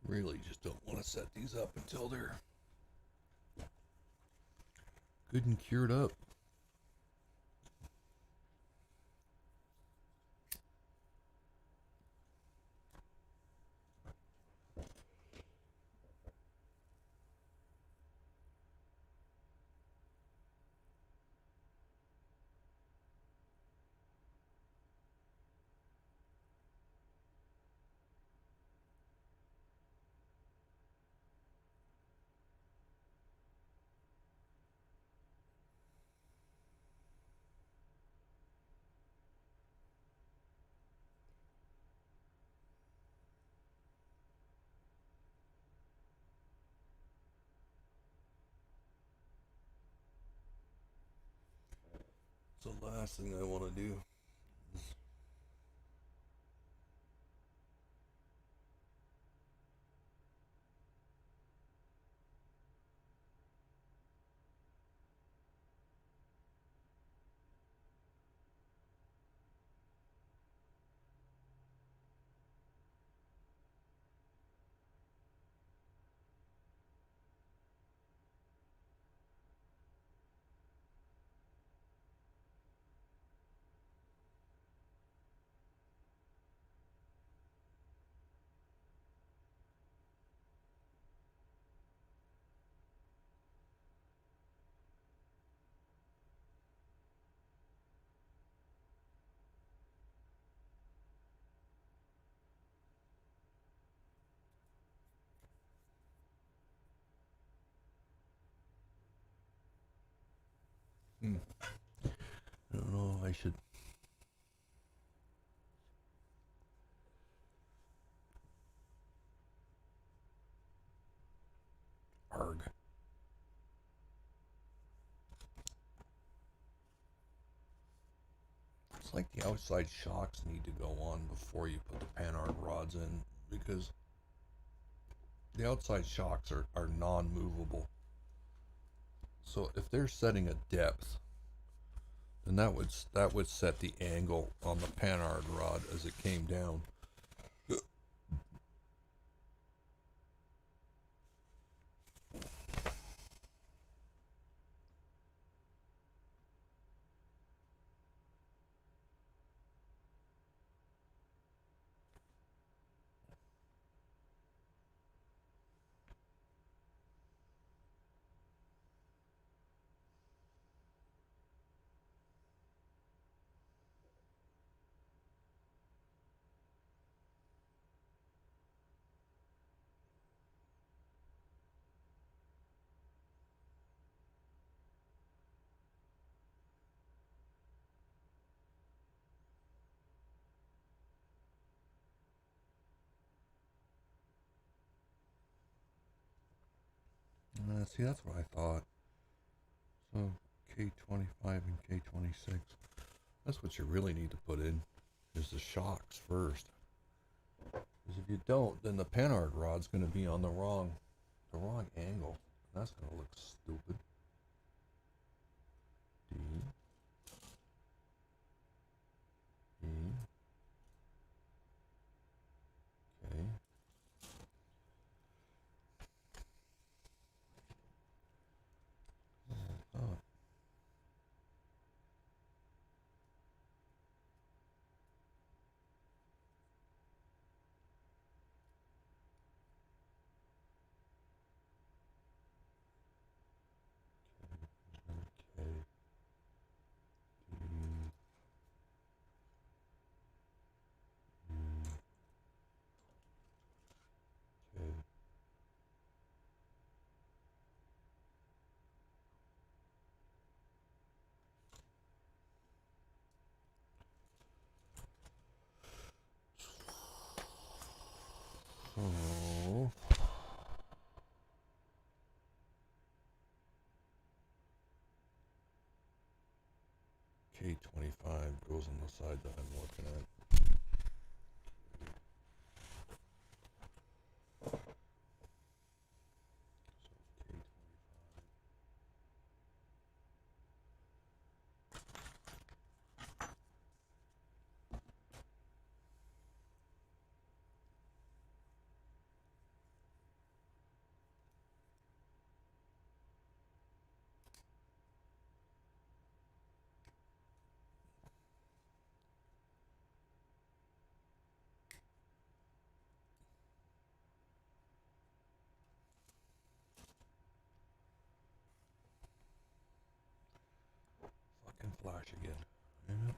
Really just don't want to set these up until they're good and cured up. So the last thing I want to do is I don't know, I should arg. It's like the outside shocks need to go on before you put the panhard rods in, because the outside shocks are non-movable. So if they're setting a depth, then that would set the angle on the panhard rod as it came down. See, that's what I thought. So K25 and K26. That's what you really need to put in, is the shocks first. Because if you don't, then the panhard rod's going to be on the wrong angle. That's going to look stupid. D. E. K. Oh. K. D. E. K. So K25 goes on the side that I'm looking at. So K25. flash again. Yeah.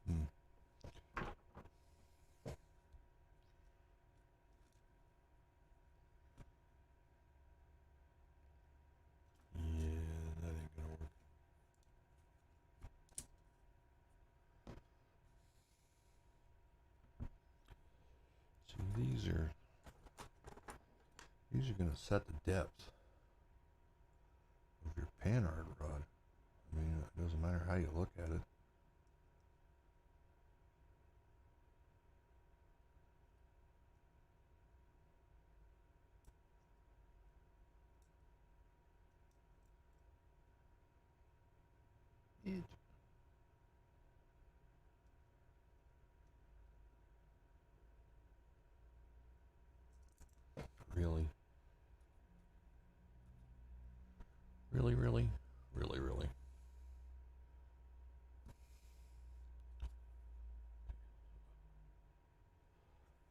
Hmm. Yeah, that ain't gonna work. See, these are gonna set the depth of your panhard rod. I mean, it doesn't matter how you look at it. It really, really, really, really, really.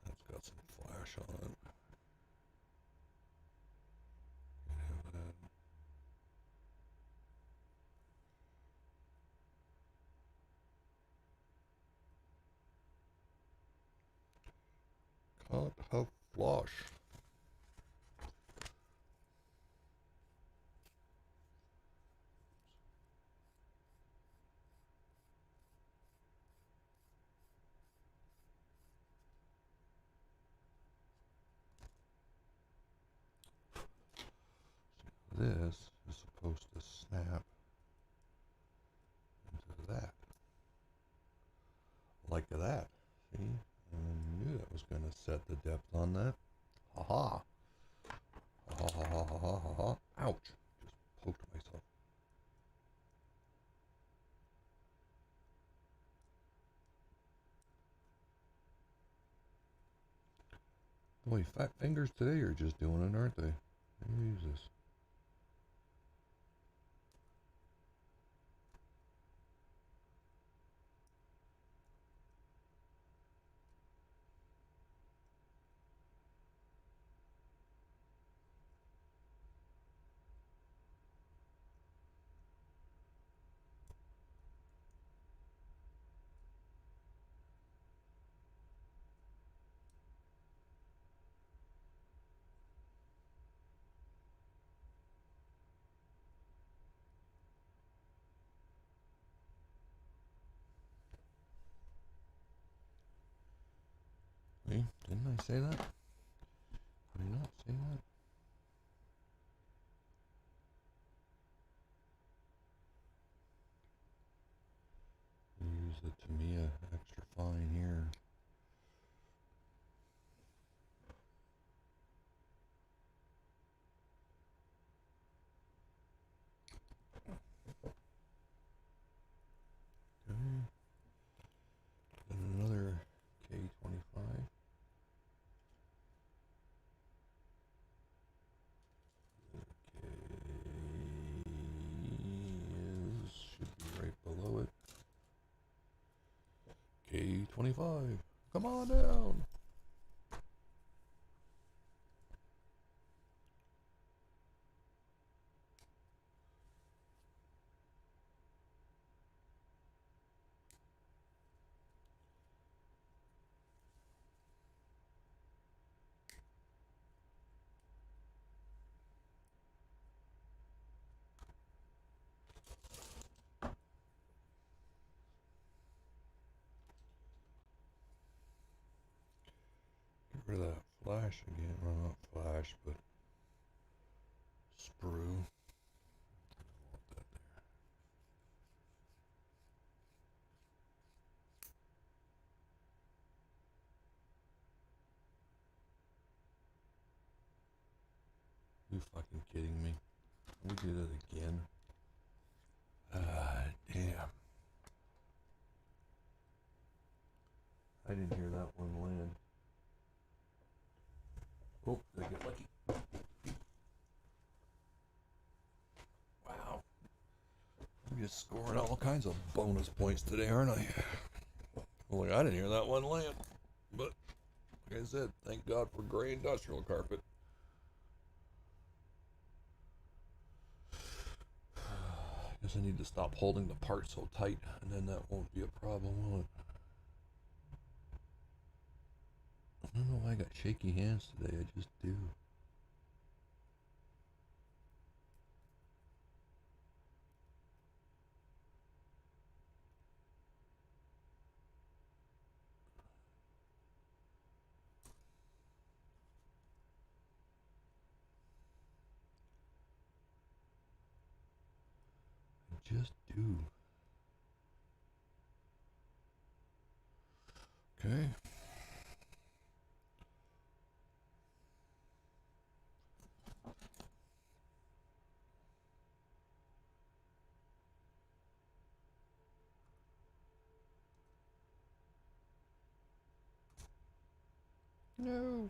That's got some flash on it. Have that. Can't have flash. This is supposed to snap into that. Like that. See? I knew that was going to set the depth on that. Ha ha. Ha ha ha ha ha ha ha. Ouch. Just poked myself. Boy, fat fingers today are just doing it, aren't they? Jesus. See? Didn't I say that? Did I not say that? Use the Tamiya extra fine here. Okay. And another K25. Should be right below it. K25. Come on down. Get rid of that flash again. Well, not flash, but sprue. I don't want that there. You fucking kidding me? We did it again. Damn. I didn't hear that one land. Oh, did I get lucky? Wow. I'm just scoring all kinds of bonus points today, aren't I? Well, I didn't hear that one land. But, like I said, thank God for gray industrial carpet. I guess I need to stop holding the part so tight, and then that won't be a problem, will it? I don't know why I got shaky hands today, I just do. I just do. Okay. No.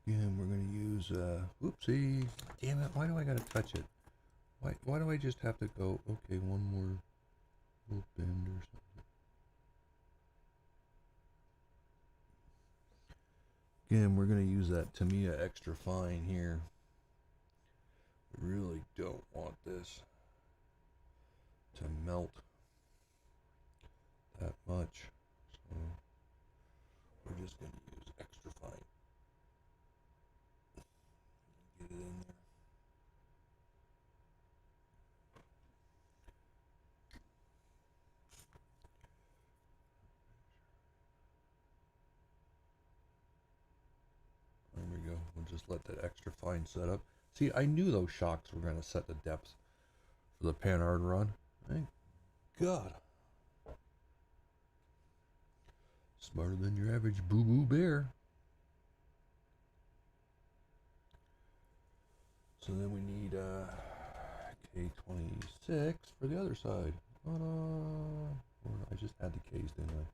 Again, we're going to use, oopsie. Damn it, why do I got to touch it? Why do I just have to go, okay, one more little bend or something. Again, we're going to use that Tamiya extra fine here. We really don't want this to melt that much. So we're just going to use extra fine. Get it in there. There we go. We'll just let that extra fine set up. See, I knew those shocks were going to set the depth for the Panhard run. Thank God. Smarter than your average boo-boo bear. So then we need K26 for the other side. Or I just had the Ks, didn't I?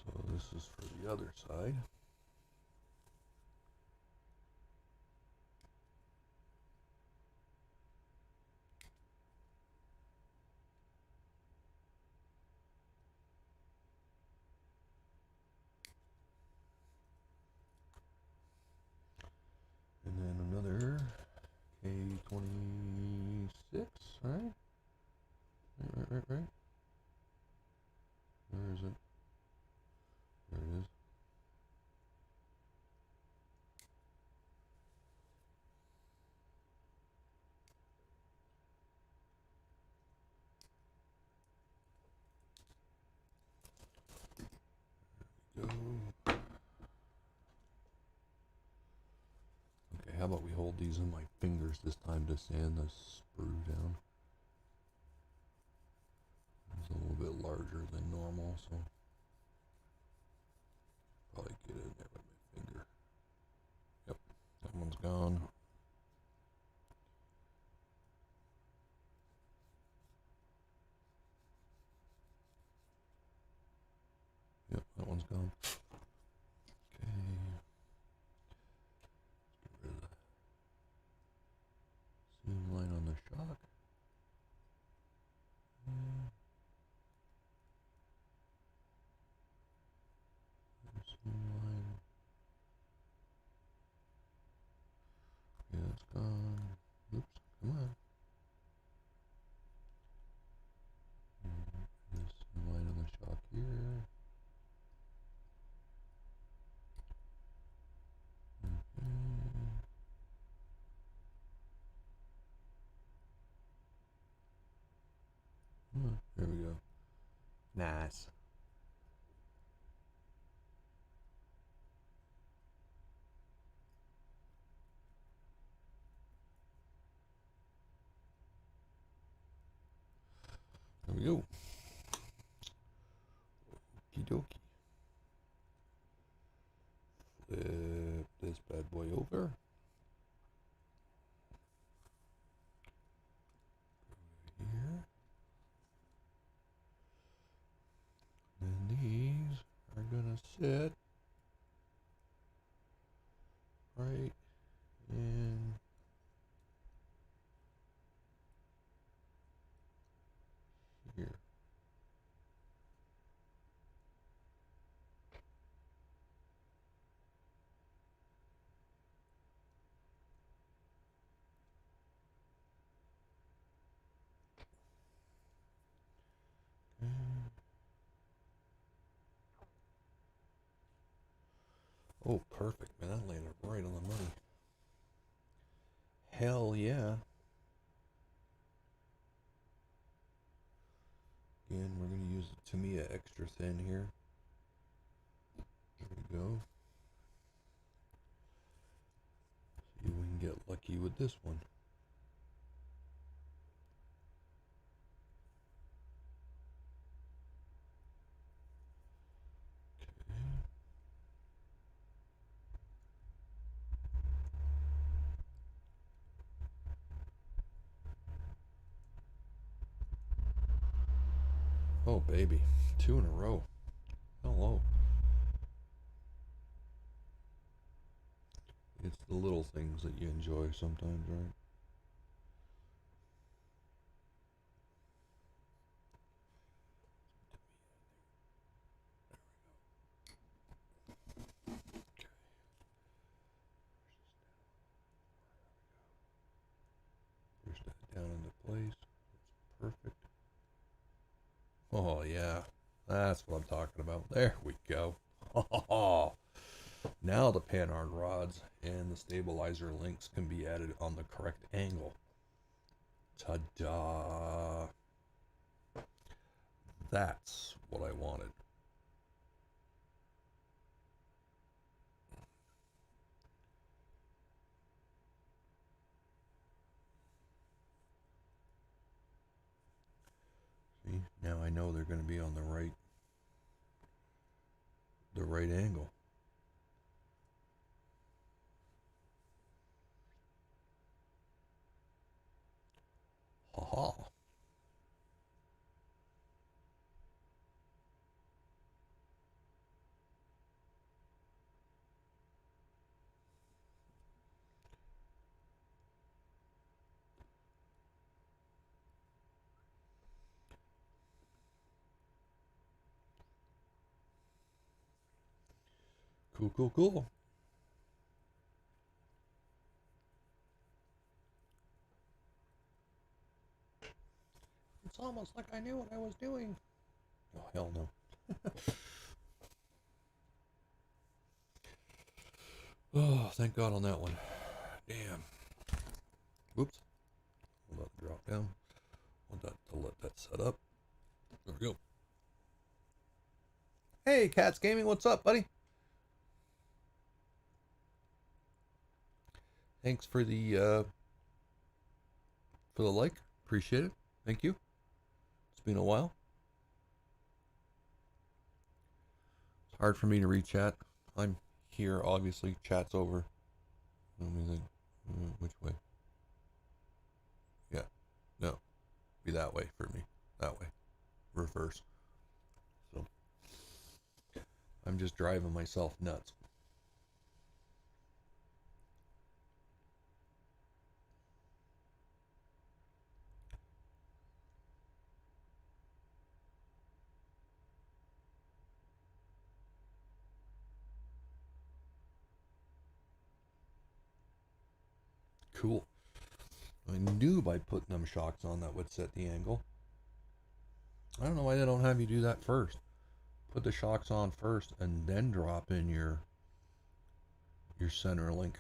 So this is for the other side. And then another K26, right? Right. Where is it? There it is. Go. Okay, how about we hold these in my fingers this time to sand the sprue down. It's a little bit larger than normal, so probably get it in there with my finger. Yep, that one's gone. Yep, that one's gone. Okay. Get rid of the seam line on the shock. Seam line. Yeah, it's gone. Oops, come on. There we go. Nice. There we go. Okie dokie. Flip this bad boy over. Here. And these are gonna sit right in here. Oh, perfect, man. That landed right on the money. Hell yeah. Again, we're going to use the Tamiya extra thin here. There we go. See if we can get lucky with this one. Oh, baby. 2 in a row. Hello. It's the little things that you enjoy sometimes, right? Push that down into place. That's perfect. Oh, yeah. That's what I'm talking about. There we go. Now the panhard rods and the stabilizer links can be added on the correct angle. Ta-da! That's what I wanted. See, now I know they're going to be on the right angle. Ha ha. Cool, cool, cool. It's almost like I knew what I was doing. Oh, hell no. Oh, thank God on that one. Damn. Whoops. We'll let it drop down. Want that to let that set up. There we go. Hey, Cats Gaming, what's up, buddy? Thanks for the like. Appreciate it. Thank you. It's been a while. It's hard for me to read chat. I'm here, obviously. Chat's over. Let me think. Which way? Yeah. No. Be that way for me. That way. Reverse. So I'm just driving myself nuts. Cool. I knew by putting them shocks on that would set the angle. I don't know why they don't have you do that first. Put the shocks on first and then drop in your center link.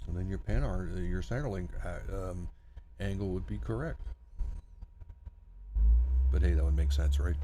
So then your panhard, your center link angle would be correct. But hey, that would make sense, right?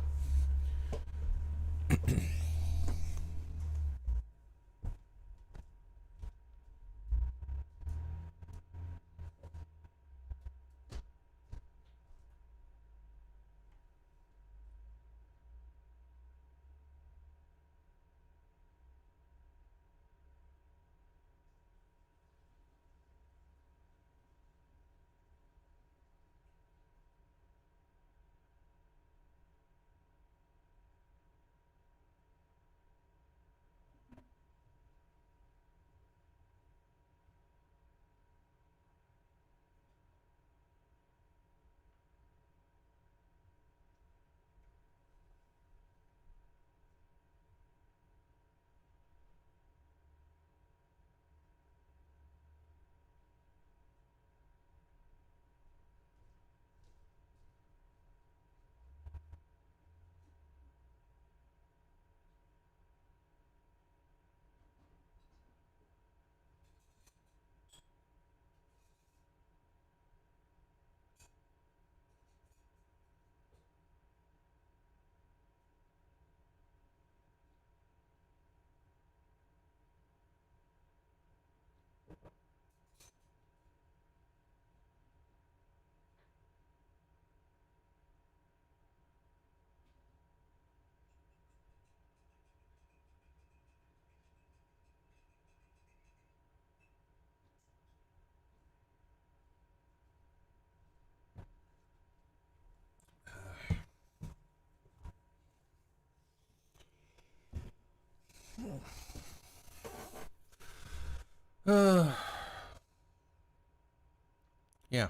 Yeah.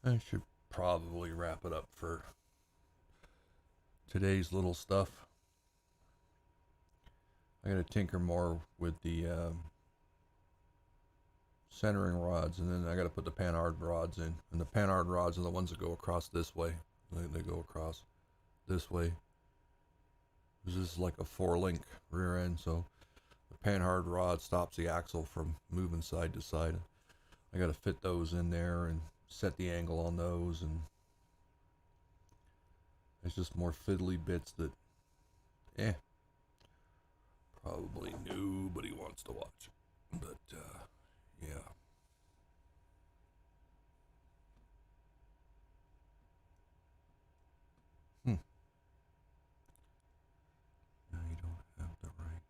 I should probably wrap it up for today's little stuff. I gotta tinker more with the centering rods, and then I gotta put the panhard rods in. And the panhard rods are the ones that go across this way. They go across this way. This is like a 4-link rear end, so the panhard rod stops the axle from moving side to side. I gotta fit those in there and set the angle on those, and it's just more fiddly bits that probably nobody wants to watch. But yeah. Now you don't have the right.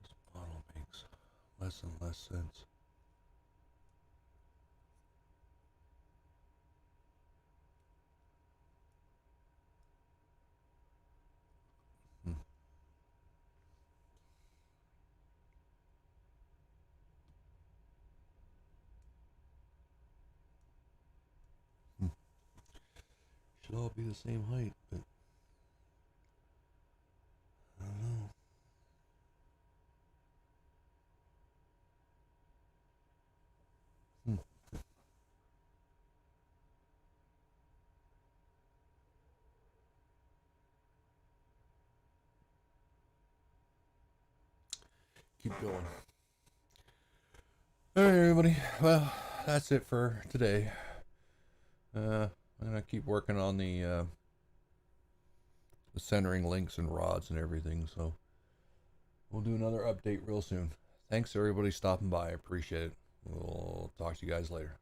This model makes less and less sense. Should all be the same height, but I don't know. Keep going. All right, everybody. Well, that's it for today. I'm gonna keep working on the centering links and rods and everything. So we'll do another update real soon. Thanks everybody stopping by. I appreciate it. We'll talk to you guys later.